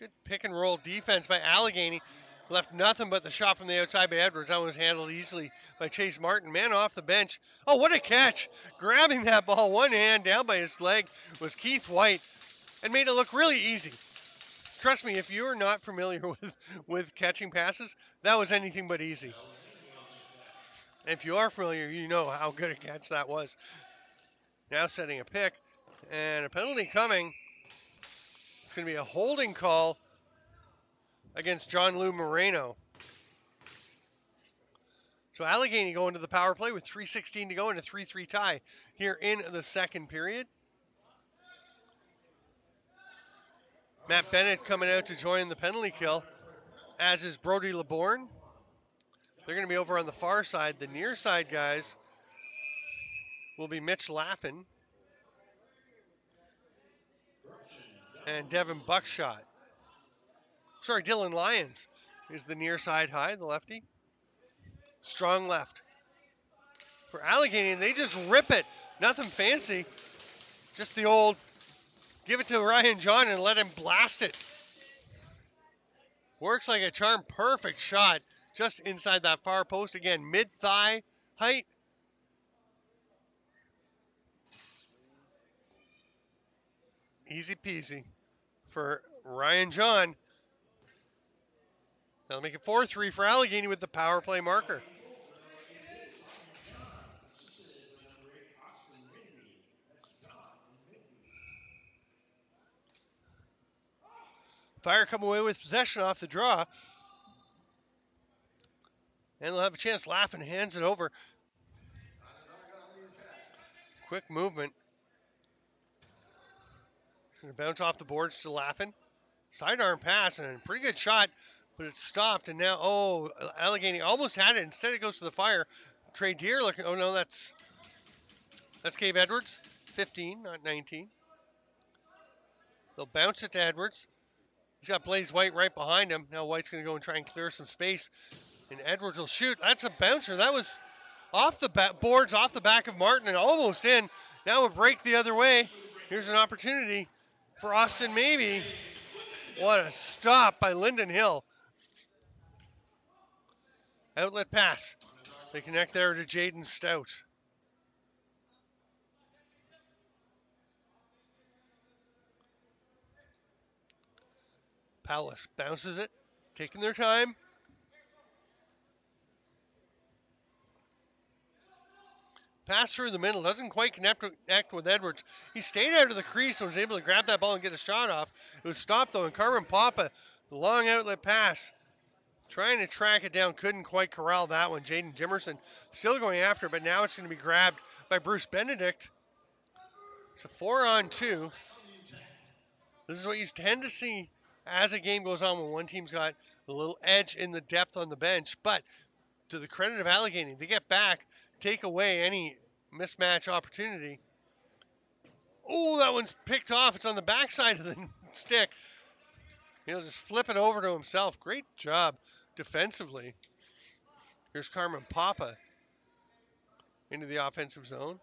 [SPEAKER 8] Good pick and roll defense by Allegany. Left nothing but the shot from the outside by Edwards. That was handled easily by Chase Martin. Man off the bench. Oh, what a catch. Grabbing that ball one hand down by his leg was Keith White and made it look really easy. Trust me, if you're not familiar with catching passes, that was anything but easy. And if you are familiar, you know how good a catch that was. Now setting a pick and a penalty coming. It's going to be a holding call against John Lou Moreno. So Allegany going to the power play with 3:16 to go and a 3-3 tie here in the second period. Matt Bennett coming out to join the penalty kill, as is Brody LeBourne. They're going to be over on the far side. The near side guys will be Mitch Laffin and Devin Buckshot. Sorry, Dylan Lyons is the near side high, the lefty. Strong left for Allegany, and they just rip it. Nothing fancy. Just the old give it to Ryan John and let him blast it. Works like a charm. Perfect shot just inside that far post. Again, mid-thigh height. Easy peasy for Ryan John. That'll make it 4-3 for Allegany with the power play marker. Fire come away with possession off the draw. And they'll have a chance. Laffin hands it over. Quick movement. It's going to bounce off the boards to Laffin. Sidearm pass and a pretty good shot, but it's stopped. And now, Allegany almost had it. Instead, it goes to the Fire. Trey Deer looking. Oh, no, that's Gabe Edwards. 15, not 19. They'll bounce it to Edwards. He's got Blaze White right behind him. Now White's going to go and try and clear some space. And Edwards will shoot. That's a bouncer. That was off the boards, off the back of Martin, and almost in. Now a break the other way. Here's an opportunity for Austin Maybe. What a stop by Lyndon Hill. Outlet pass. They connect there to Jaden Stout. Palace bounces it, taking their time. Pass through the middle, doesn't quite connect with Edwards. He stayed out of the crease and was able to grab that ball and get a shot off. It was stopped though, and Carmen Papa, the long outlet pass, trying to track it down, couldn't quite corral that one. Jaden Jimerson still going after, but now it's going to be grabbed by Bruce Benedict. It's a 4-on-2. This is what you tend to see as a game goes on when one team's got a little edge in the depth on the bench. But to the credit of Allegany, they get back, take away any mismatch opportunity. Oh, that one's picked off. It's on the backside of the stick. He'll just flip it over to himself. Great job defensively. Here's Carmen Papa into the offensive zone.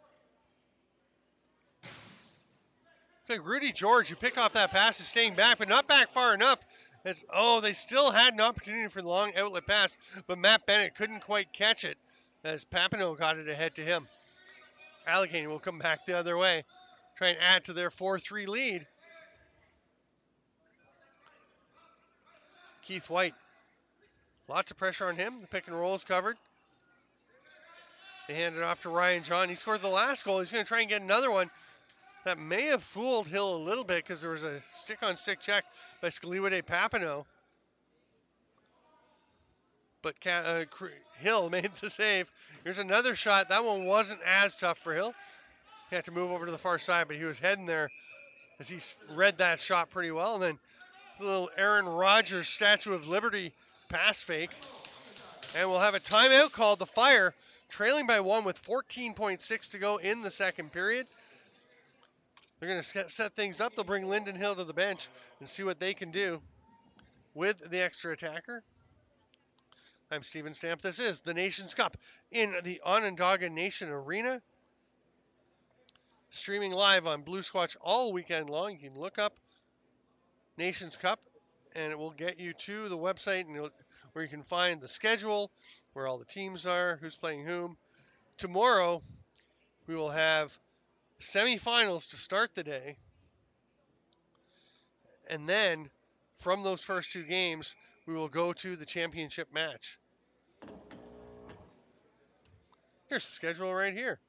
[SPEAKER 8] It's like Rudy George, who picked off that pass, is staying back, but not back far enough. They still had an opportunity for the long outlet pass, but Matt Bennett couldn't quite catch it as Papineau got it ahead to him. Allegany will come back the other way, try and add to their 4-3 lead. Keith White, lots of pressure on him. The pick and roll is covered. They hand it off to Ryan John. He scored the last goal. He's going to try and get another one. That may have fooled Hill a little bit because there was a stick-on-stick check by Scaliwade Papineau. But Hill made the save. Here's another shot. That one wasn't as tough for Hill. He had to move over to the far side, but he was heading there as he read that shot pretty well. And then the little Aaron Rodgers Statue of Liberty pass fake. And we'll have a timeout called. The Fire trailing by 1 with 14.6 to go in the second period. They're going to set things up. They'll bring Lyndon Hill to the bench and see what they can do with the extra attacker. I'm Steven Stamp. This is the Nations Cup in the Onondaga Nation Arena. Streaming live on Blue Squatch all weekend long. You can look up Nations Cup and it will get you to the website where you can find the schedule, where all the teams are, who's playing whom. Tomorrow we will have semifinals to start the day, and then from those first two games we will go to the championship match. Here's the schedule right here.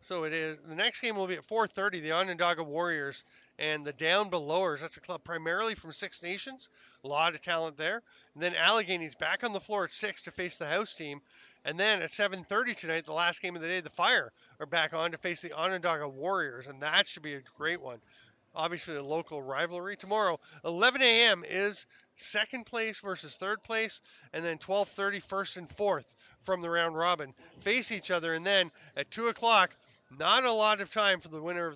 [SPEAKER 8] So it is, the next game will be at 4:30, the Onondaga Warriors and the Down Belowers. That's a club primarily from Six Nations, a lot of talent there. And then Allegany's back on the floor at 6 to face the house team. And then at 7:30 tonight, the last game of the day, the Fire are back on to face the Onondaga Warriors, and that should be a great one. Obviously, a local rivalry. Tomorrow, 11 a.m. is second place versus third place, and then 12:30 first and fourth from the round robin face each other. And then at 2 o'clock, not a lot of time for the winner of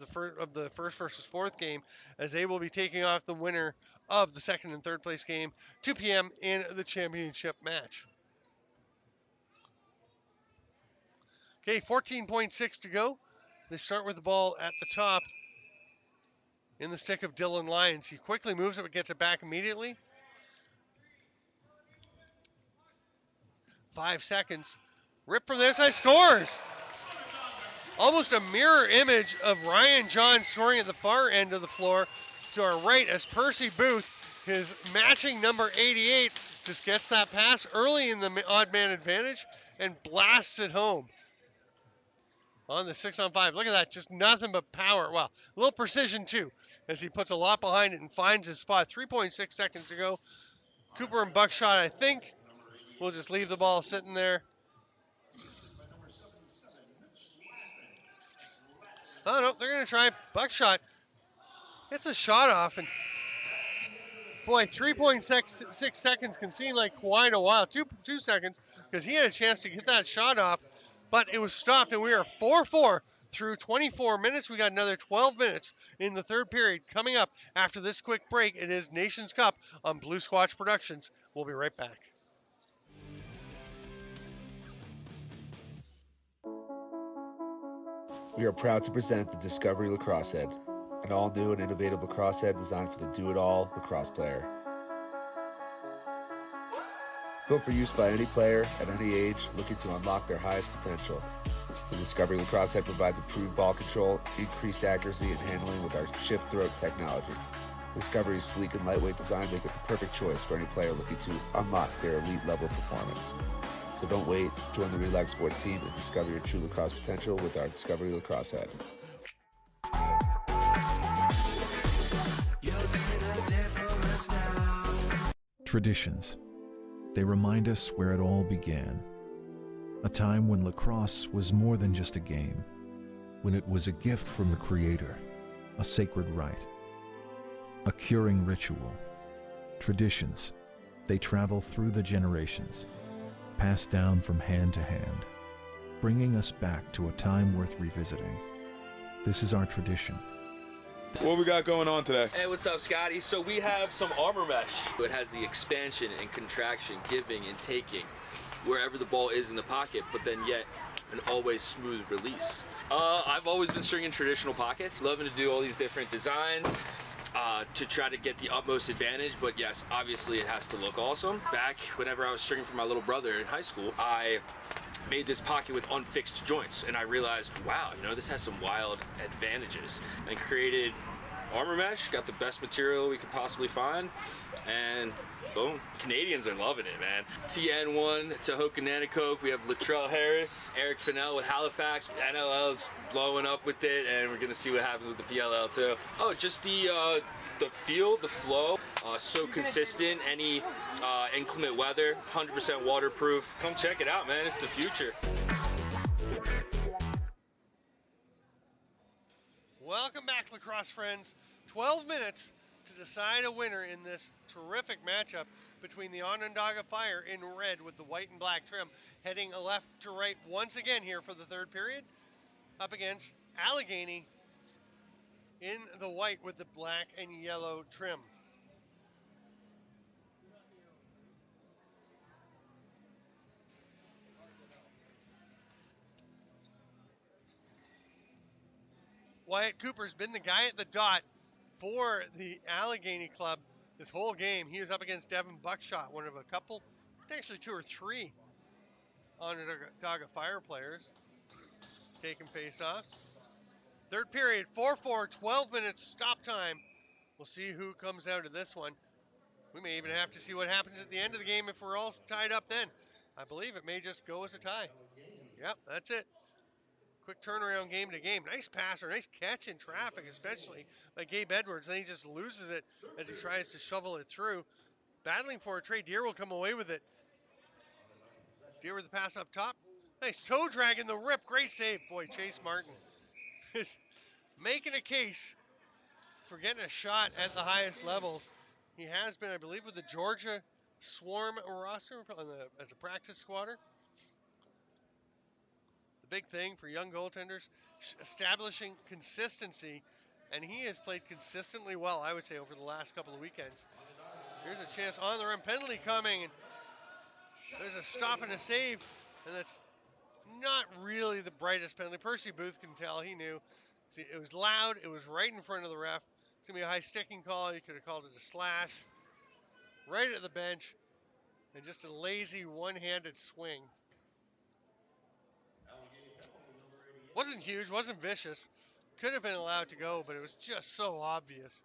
[SPEAKER 8] the first versus fourth game, as they will be taking off the winner of the second and third place game, 2 p.m. in the championship match. Okay, 14.6 to go. They start with the ball at the top in the stick of Dylan Lyons. He quickly moves it, but gets it back immediately. 5 seconds. Rip from the outside, scores! Almost a mirror image of Ryan John scoring at the far end of the floor to our right as Percy Booth, his matching number 88, just gets that pass early in the odd man advantage and blasts it home. On the 6-on-5. Look at that. Just nothing but power. Wow. A little precision, too, as he puts a lot behind it and finds his spot. 3.6 seconds to go. Cooper and Buckshot, I think, will just leave the ball sitting there. Oh, no. They're going to try Buckshot. Gets a shot off. And, boy, 3.6 seconds can seem like quite a while. 2 seconds, because he had a chance to get that shot off. But it was stopped, and we are 4-4 through 24 minutes. We got another 12 minutes in the third period coming up after this quick break. It is Nations Cup on Blue Squatch Productions. We'll be right back.
[SPEAKER 3] We are proud to present the Discovery Lacrosse Head, an all-new and innovative lacrosse head designed for the do-it-all lacrosse player. Built for use by any player at any age looking to unlock their highest potential. The Discovery Lacrosse Head provides improved ball control, increased accuracy, and handling with our shift throat technology. Discovery's sleek and lightweight design make it the perfect choice for any player looking to unlock their elite level performance. So don't wait, join the Relax Sports team and discover your true lacrosse potential with our Discovery Lacrosse Head.
[SPEAKER 2] Traditions. They remind us where it all began. A time when lacrosse was more than just a game, when it was a gift from the Creator, a sacred rite, a curing ritual. Traditions. They travel through the generations, passed down from hand to hand, bringing us back to a time worth revisiting. This is our tradition.
[SPEAKER 4] What we got going on today?
[SPEAKER 5] Hey, what's up, Scotty? So we have some armor mesh. It has the expansion and contraction, giving and taking wherever the ball is in the pocket, but then yet an always smooth release. I've always been stringing traditional pockets, loving to do all these different designs to try to get the utmost advantage, but yes, obviously it has to look awesome. Back whenever I was stringing for my little brother in high school, I made this pocket with unfixed joints, and I realized, wow, this has some wild advantages, and created armor mesh, got the best material we could possibly find, and boom. Canadians are loving it, man. TN1, Ddehoñtjihgwa'és, we have Latrell Harris, Eric Fennell with Halifax, NLL's blowing up with it, and we're gonna see what happens with the PLL too. Oh, just the feel, the flow, so consistent, any inclement weather, 100% waterproof. Come check it out, man, it's the future.
[SPEAKER 8] Welcome back, lacrosse friends. 12 minutes to decide a winner in this terrific matchup between the Onondaga Fire in red with the white and black trim, heading left to right once again here for the third period, up against Allegany in the white with the black and yellow trim. Wyatt Cooper's been the guy at the dot for the Allegany club this whole game. He is up against Devin Buckshot, one of a couple, potentially two or three Onondaga Fire players taking face-offs. Third period, 4-4, 12 minutes stop time. We'll see who comes out of this one. We may even have to see what happens at the end of the game if we're all tied up then. I believe it may just go as a tie. Yep, that's it. Quick turnaround game to game. Nice passer, nice catch in traffic, especially by Gabe Edwards. Then he just loses it as he tries to shovel it through. Battling for it, Trey Deer will come away with it. Deer with the pass up top. Nice toe drag in the rip. Great save. Boy, Chase Martin is making a case for getting a shot at the highest levels. He has been, I believe, with the Georgia Swarm roster as a practice squatter. The big thing for young goaltenders, establishing consistency, and he has played consistently well, I would say, over the last couple of weekends. Here's a chance on the rim, penalty coming, and there's a stop and a save, and that's not really the brightest penalty. Percy Booth can tell, he knew. See, it was loud, it was right in front of the ref. It's going to be a high sticking call, you could have called it a slash. Right at the bench, and just a lazy one-handed swing. Wasn't huge, wasn't vicious. Could have been allowed to go, but it was just so obvious.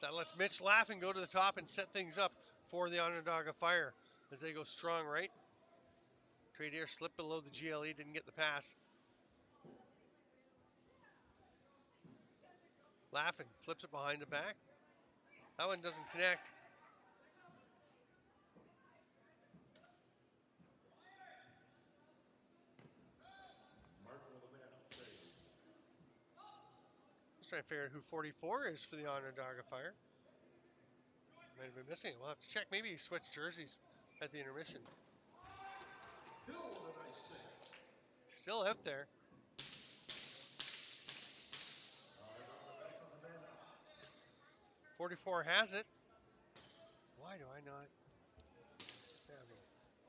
[SPEAKER 8] That lets Mitch Laffin go to the top and set things up for the Onondaga Fire as they go strong right. Trey Deer slipped below the GLE, didn't get the pass. Laffin flips it behind the back. That one doesn't connect. Just trying to figure out who 44 is for the Onondaga Fire. Might have been missing it. We'll have to check. Maybe he switched jerseys at the intermission.
[SPEAKER 1] Hill with a nice save.
[SPEAKER 8] Still out there.
[SPEAKER 1] Down the back on the man now.
[SPEAKER 8] 44 has it. Why do I not?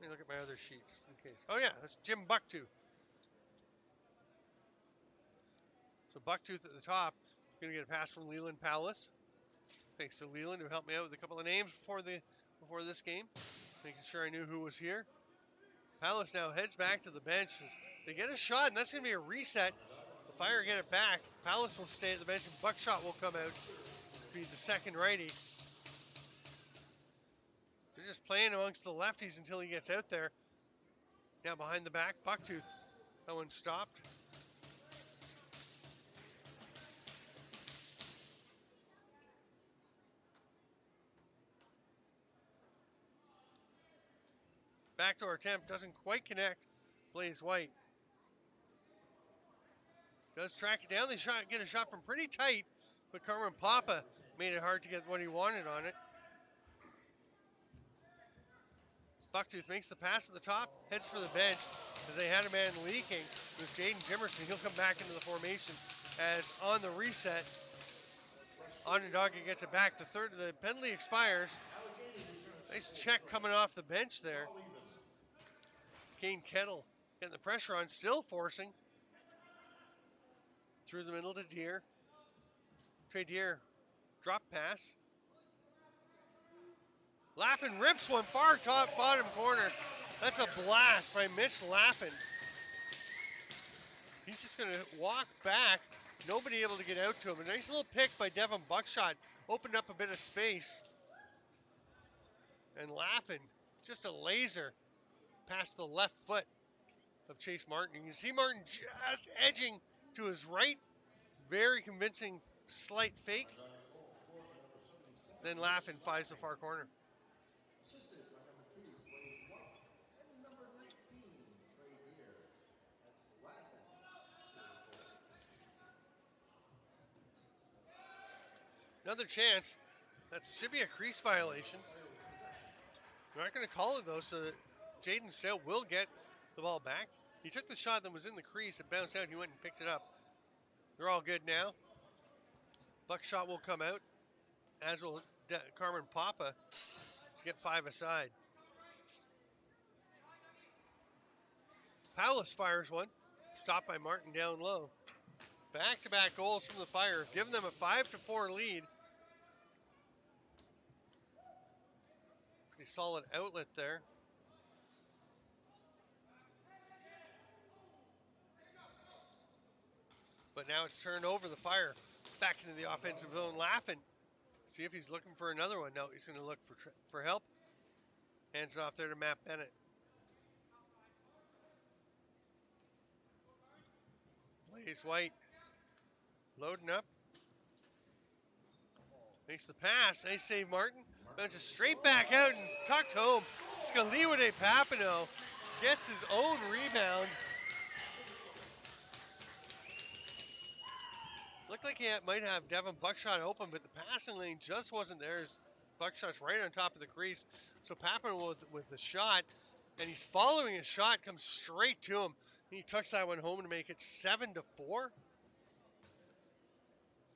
[SPEAKER 8] Let me look at my other sheet just in case. Oh yeah, that's Jim Bucktooth. So Bucktooth at the top. Going to get a pass from Leland Palace. Thanks to Leland who helped me out with a couple of names before this game, making sure I knew who was here. Palace now heads back to the bench. They get a shot, and that's going to be a reset. The Fire get it back. Palace will stay at the bench, and Buckshot will come out to be the second righty. They're just playing amongst the lefties until he gets out there. Now behind the back, Bucktooth. That one stopped. Backdoor attempt doesn't quite connect. Blaze White does track it down. They get a shot from pretty tight, but Carmen Papa made it hard to get what he wanted on it. Bucktooth makes the pass at the top, heads for the bench as they had a man leaking. It was Jaden Jimerson. He'll come back into the formation as on the reset, Onondaga gets it back. The penalty expires. Nice check coming off the bench there. Kane Kettle getting the pressure on, still forcing. Through the middle to Deere. Trey Deere, drop pass. Laffin rips one far top bottom corner. That's a blast by Mitch Laffin. He's just going to walk back. Nobody able to get out to him. A nice little pick by Devin Buckshot. Opened up a bit of space. And Laffin, just a laser past the left foot of Chase Martin. You can see Martin just edging to his right. Very convincing slight fake. Then Laffin finds the far corner.
[SPEAKER 1] Assisted by number 2, Blaze White. And number 19, Trey Deere. That's Laffin.
[SPEAKER 8] Another chance. That should be a crease violation. They're not going to call it though, so that Jaden Stout will get the ball back. He took the shot that was in the crease. It bounced out. He went and picked it up. They're all good now. Buckshot will come out, as will Carmen Papa to get 5 aside. Paulus fires one. Stopped by Martin down low. Back-to-back goals from the Fire, giving them a 5-4 lead. Pretty solid outlet there. But now it's turned over. The Fire back into the offensive zone, laughing. See if he's looking for another one. No, he's going to look for help. Hands it off there to Matt Bennett. Blaze White loading up. Makes the pass. Nice save, Martin. Bounces straight back out and tucked home. Scaliwade Papineau gets his own rebound. Looked like he might have Devin Buckshot open, but the passing lane just wasn't there. Buckshot's right on top of the crease. So Papineau with the shot, and he's following his shot, comes straight to him. He tucks that one home to make it 7-4.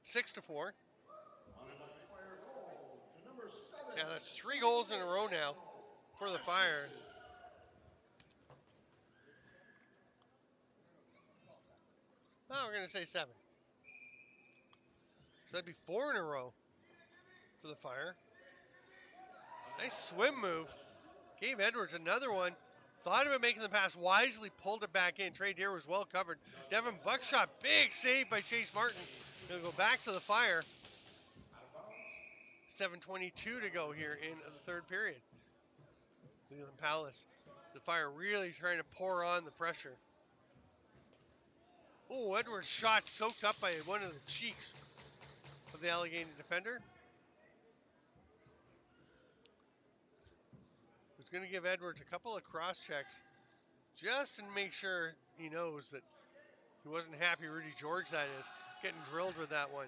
[SPEAKER 8] 6-4. Yeah, that's 3 goals in a row now for the Fire. Oh, we're going to say 7. So that'd be 4 in a row for the Fire. Nice swim move. Gabe Edwards, another one. Thought about making the pass, wisely pulled it back in. Trey Deere was well covered. Devin Buckshot, big save by Chase Martin. Gonna go back to the Fire. 7:22 to go here in the third period. Leland Palace. The Fire really trying to pour on the pressure. Oh, Edwards' shot soaked up by one of the cheeks of the Allegany defender. Who's going to give Edwards a couple of cross checks just to make sure he knows that he wasn't happy. Rudy George, that is, getting drilled with that one.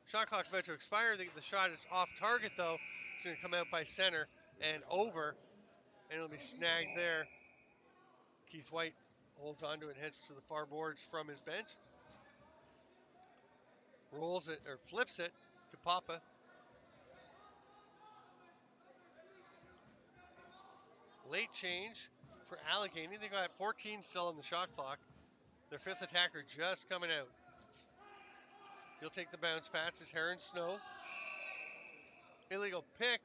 [SPEAKER 8] Shot clock about to expire. The shot is off target, though. It's going to come out by center and over, and it'll be snagged there Keith White holds onto it and heads to the far boards from his bench. Rolls it, or flips it to Papa. Late change for Allegany. They got 14 still on the shot clock. Their fifth attacker just coming out. He'll take the bounce pass. It's Heron Snow. Illegal pick.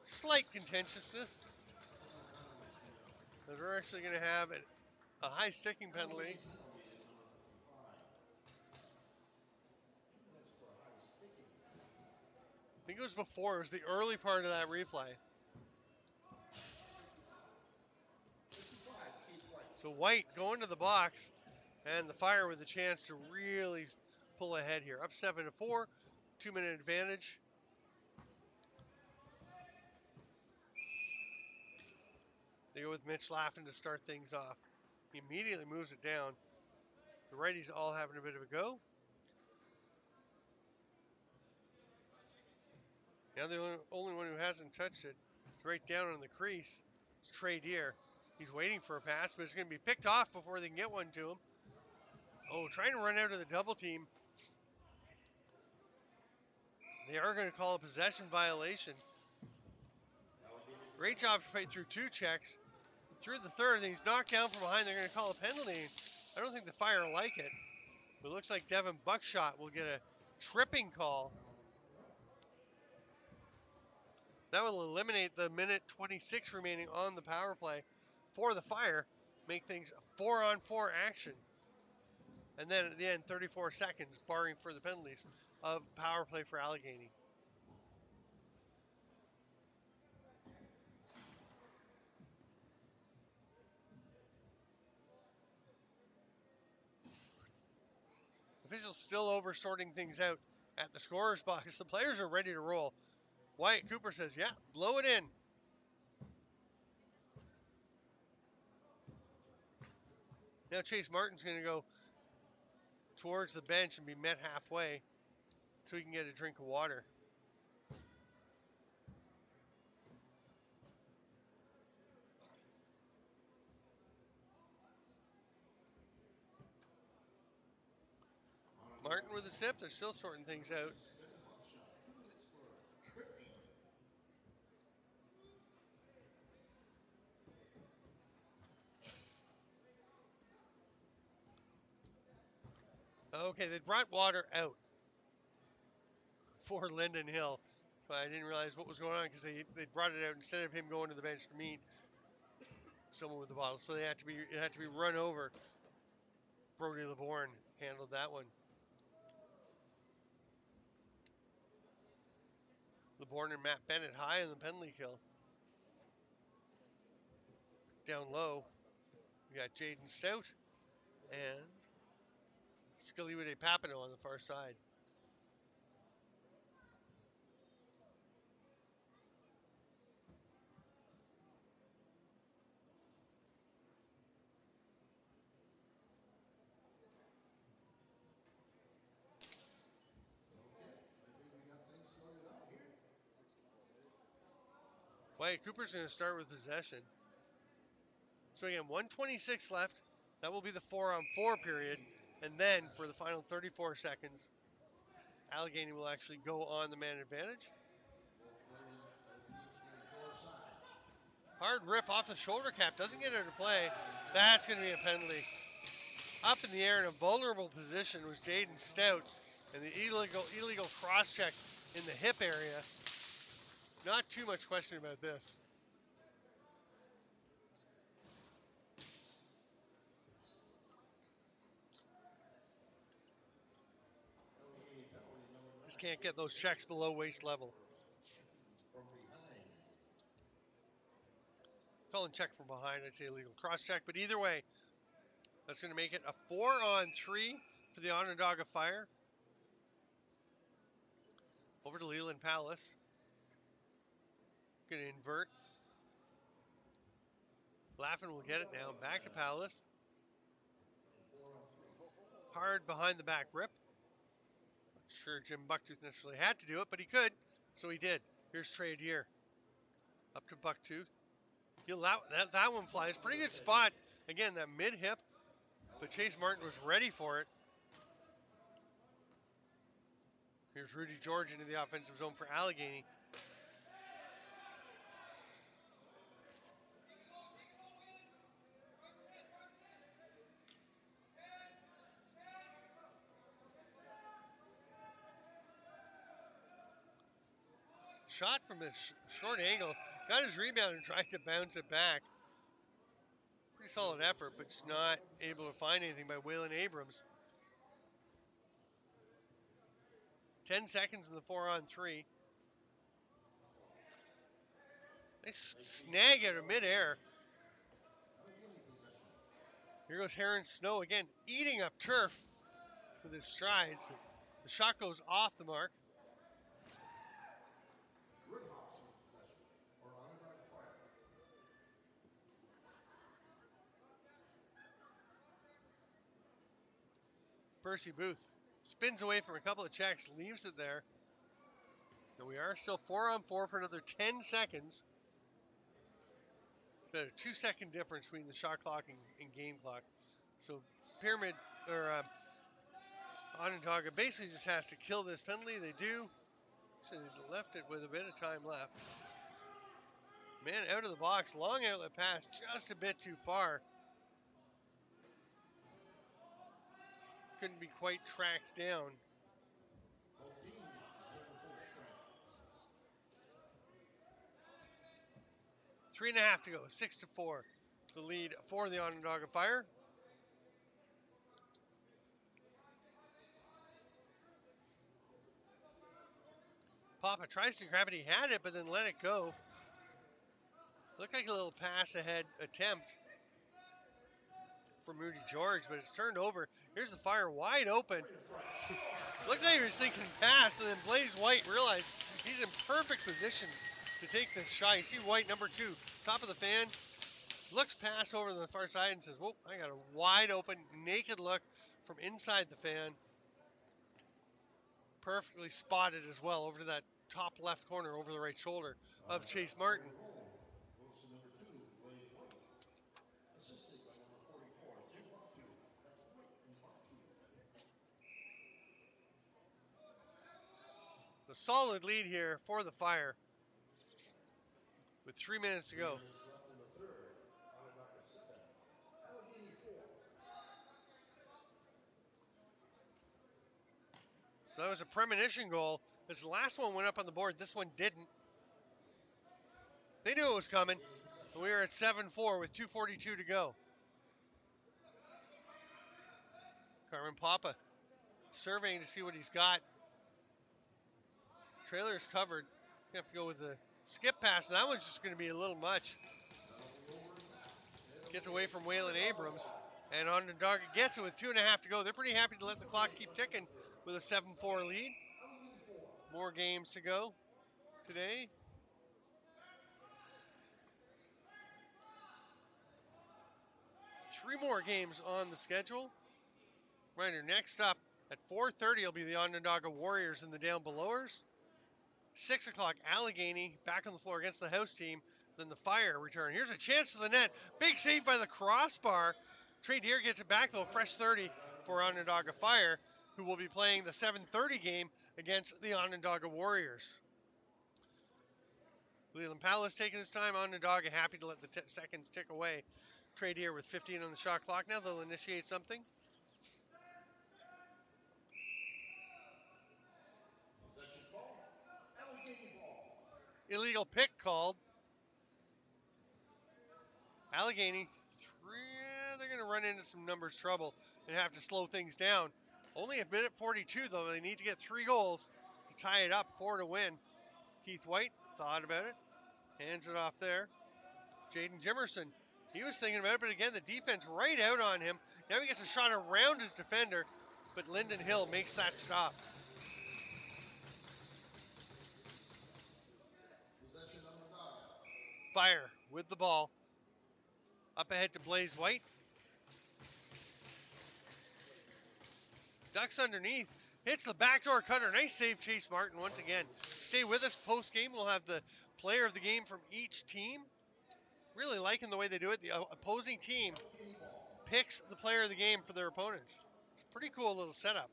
[SPEAKER 8] Slight contentiousness. But we're actually going to have a high sticking penalty. I think it was before. It was the early part of that replay. So White going to the box, and the Fire with a chance to really pull ahead here. Up 7-4, 2-minute advantage. They go with Mitch Laffin to start things off. He immediately moves it down. The righties all having a bit of a go. Now the only one who hasn't touched it, right down on the crease, is Trey Deer. He's waiting for a pass, but it's going to be picked off before they can get one to him. Oh, trying to run out of the double team. They are going to call a possession violation. Great job to fight through two checks. Through the third, and he's knocked down from behind. They're going to call a penalty. I don't think the Fire like it. But it looks like Devin Buckshot will get a tripping call. That will eliminate the minute 26 remaining on the power play for the Fire. Make things a 4-on-4 action. And then at the end, 34 seconds, barring further penalties, of power play for Allegany. Officials still over sorting things out at the scorer's box. The players are ready to roll. Wyatt Cooper says, yeah, blow it in. Now Chase Martin's going to go towards the bench and be met halfway so he can get a drink of water. Martin with a sip. They're still sorting things out. Okay, they brought water out for Lyndon Hill. So I didn't realize what was going on because they brought it out instead of him going to the bench to meet someone with the bottle. So it had to be run over. Brody LeBourne handled that one. LeBourne and Matt Bennett high on the penalty kill. Down low, we got Jaden Stout and Skaliwide Papino on the far side. Wyatt Cooper's going to start with possession. So again, 1:26 left. That will be the 4-on-4 period. And then for the final 34 seconds, Allegany will actually go on the man advantage. Hard rip off the shoulder cap. Doesn't get her to play. That's going to be a penalty. Up in the air in a vulnerable position was Jaden Stout. And the illegal cross check in the hip area. Not too much question about this. Just can't get those checks below waist level. Calling check from behind, I'd say illegal cross check, but either way, that's going to make it a 4-on-3 for the Onondaga Fire. Over to Leland Palace. Going to invert. Laffin will get it now. Back to Palace. Hard behind the back rip. Not sure Jim Bucktooth necessarily had to do it, but he could, so he did. Here's Trey Deer. Up to Bucktooth. He'll allow that one flies. Pretty good spot. Again, that mid hip, but Chase Martin was ready for it. Here's Rudy George into the offensive zone for Allegany. Shot from a short angle. Got his rebound and tried to bounce it back. Pretty solid effort, but just not able to find anything by Waylon Abrams. 10 seconds in the 4-on-3. Nice snag out of midair. Here goes Heron Snow again, eating up turf with his strides. The shot goes off the mark. Percy Booth spins away from a couple of checks, leaves it there. And we are still 4-on-4 for another 10 seconds. About a 2-second difference between the shot clock and game clock. So Pyramid, or Onondaga basically just has to kill this penalty. They do. So they left it with a bit of time left. Man out of the box, long outlet pass, just a bit too far. Couldn't be quite tracked down. Three and a half to go, 6-4. The lead for the Onondaga Fire. Papa tries to grab it, he had it, but then let it go. Looked like a little pass ahead attempt from Rudy George, but it's turned over. Here's the Fire wide open. Looked like he was thinking pass, and then Blaze White realized he's in perfect position to take this shot. You see White, number 2, top of the fan, looks pass over to the far side and says, whoa, I got a wide open, naked look from inside the fan. Perfectly spotted as well over to that top left corner over the right shoulder of Chase Martin. A solid lead here for the Fire with 3 minutes to go. So that was a premonition goal. This last one went up on the board. This one didn't. They knew it was coming. And we are at 7-4 with 2:42 to go. Carmen Papa surveying to see what he's got. Trailer is covered. You have to go with the skip pass. And that one's just going to be a little much. Gets away from Waylon Abrams. And Onondaga gets it with 2.5 to go. They're pretty happy to let the clock keep ticking with a 7-4 lead. More games to go today. Three more games on the schedule. Right, next up at 4:30 will be the Onondaga Warriors and the Down Belowers. 6 o'clock, Allegany back on the floor against the house team. Then the Fire return. Here's a chance to the net. Big save by the crossbar. Trey Deer gets it back though. Fresh 30 for Onondaga Fire, who will be playing the 7:30 game against the Onondaga Warriors. Leland Palace taking his time. Onondaga happy to let the seconds tick away. Trey Deer with 15 on the shot clock. Now they'll initiate something. Illegal pick called. Allegany, they're going to run into some numbers trouble and have to slow things down. Only a minute 42, though. They need to get 3 goals to tie it up, 4 to win. Keith White thought about it. Hands it off there. Jaden Jimerson, he was thinking about it, but again, the defense right out on him. Now he gets a shot around his defender, but Lyndon Hill makes that stop. Fire with the ball. Up ahead to Blaze White. Ducks underneath. Hits the backdoor cutter. Nice save, Chase Martin, once again. Stay with us post-game. We'll have the player of the game from each team. Really liking the way they do it. The opposing team picks the player of the game for their opponents. Pretty cool little setup.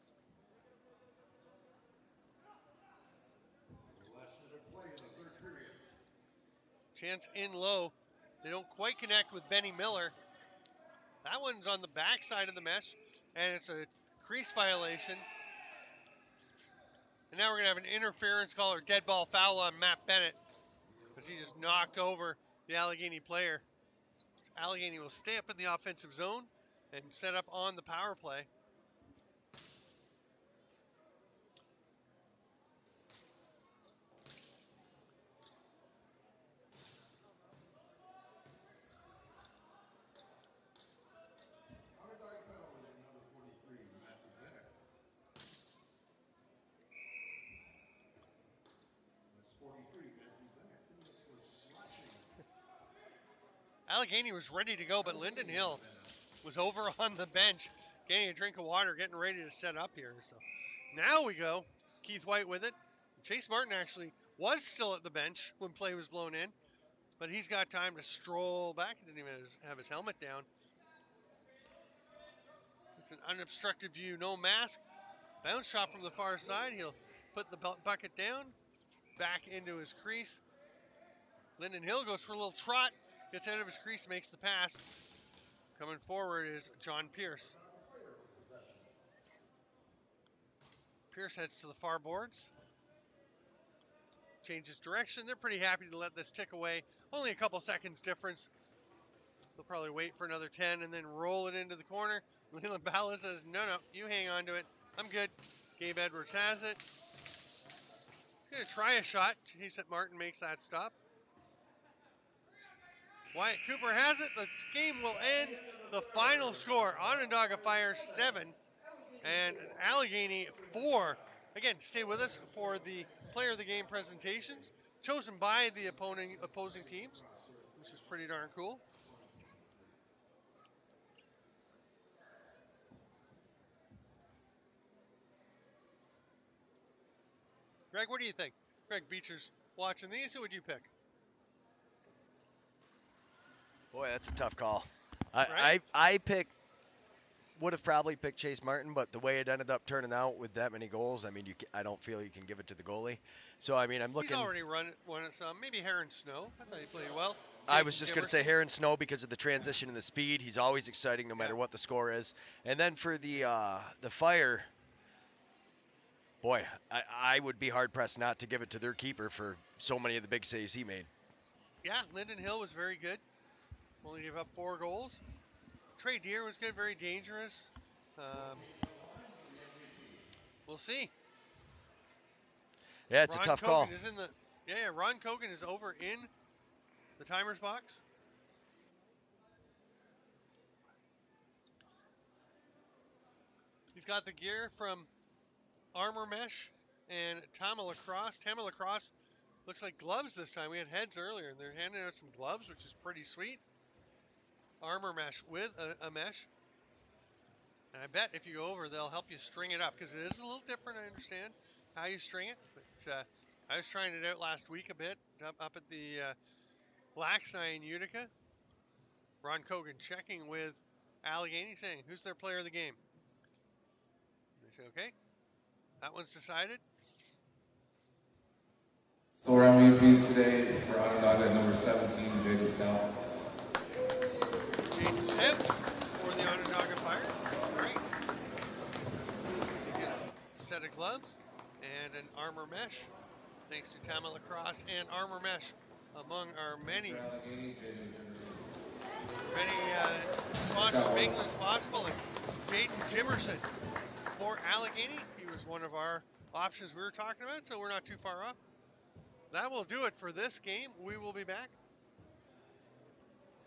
[SPEAKER 8] Chance in low. They don't quite connect with Benny Miller. That one's on the backside of the mesh, and it's a crease violation. And now we're going to have an interference call or dead ball foul on Matt Bennett because he just knocked over the Allegany player. Allegany will stay up in the offensive zone and set up on the power play. Allegany was ready to go, but Lyndon Hill was over on the bench getting a drink of water, getting ready to set up here. So now we go. Keith White with it. Chase Martin actually was still at the bench when play was blown in, but he's got time to stroll back. He didn't even have his helmet down. It's an unobstructed view, no mask. Bounce shot from the far side. He'll put the bucket down, back into his crease. Lyndon Hill goes for a little trot, gets out of his crease, makes the pass. Coming forward is John Pierce. Pierce heads to the far boards. Changes direction. They're pretty happy to let this tick away. Only a couple seconds difference. They'll probably wait for another 10 and then roll it into the corner. Leland Balla says, no, you hang on to it. I'm good. Gabe Edwards has it. He's going to try a shot. Chase Martin makes that stop. Wyatt Cooper has it. The game will end. The final score, Onondaga Fire 7 and Allegany 4. Again, stay with us for the player of the game presentations chosen by the opposing teams, which is pretty darn cool. Greg, what do you think? Greg Beecher's watching these. Who would you pick?
[SPEAKER 7] Boy, that's a tough call.
[SPEAKER 8] Right?
[SPEAKER 7] I would have probably picked Chase Martin, but the way it ended up turning out with that many goals, I mean, I don't feel you can give it to the goalie. So, I mean, I'm looking.
[SPEAKER 8] He's already won some. Maybe Heron Snow. I thought he played well.
[SPEAKER 7] I was just going to say Heron Snow because of the transition and the speed. He's always exciting no matter what the score is. And then for the Fire, boy, I would be hard-pressed not to give it to their keeper for so many of the big saves he made.
[SPEAKER 8] Yeah, Lyndon Hill was very good. Only gave up 4 goals. Trey Deer was good, very dangerous. We'll see.
[SPEAKER 7] Yeah, it's
[SPEAKER 8] Ron
[SPEAKER 7] a tough
[SPEAKER 8] Kogan
[SPEAKER 7] call.
[SPEAKER 8] Is in the, Ron Kogan is over in the timer's box. He's got the gear from Armor Mesh and Tama Lacrosse. Tama Lacrosse looks like gloves this time. We had heads earlier, and they're handing out some gloves, which is pretty sweet. Armor Mesh with a mesh. And I bet if you go over, they'll help you string it up, because it is a little different, I understand, how you string it. But I was trying it out last week a bit, up at the Laxney in Utica. Ron Kogan checking with Allegany, saying, who's their player of the game? They say, okay, that one's decided.
[SPEAKER 9] So our MVPs today for Onondaga number 17, Jaden Stout.
[SPEAKER 8] Jaden Stout for the Onondaga Fire. Great. They get a set of gloves and an armor mesh. Thanks to Tama Lacrosse and Armor Mesh, among our many sponsors making this possible. And Jaden Jimerson for Allegany. He was one of our options we were talking about, so we're not too far off. That will do it for this game. We will be back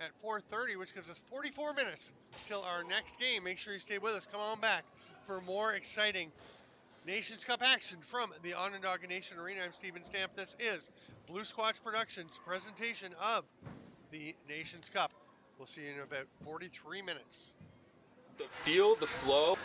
[SPEAKER 8] at 4:30, which gives us 44 minutes till our next game. Make sure you stay with us. Come on back for more exciting Nations Cup action from the Onondaga Nation Arena. I'm Steven Stamp. This is Blue Squatch Productions' presentation of the Nations Cup. We'll see you in about 43 minutes.
[SPEAKER 5] The feel, the flow.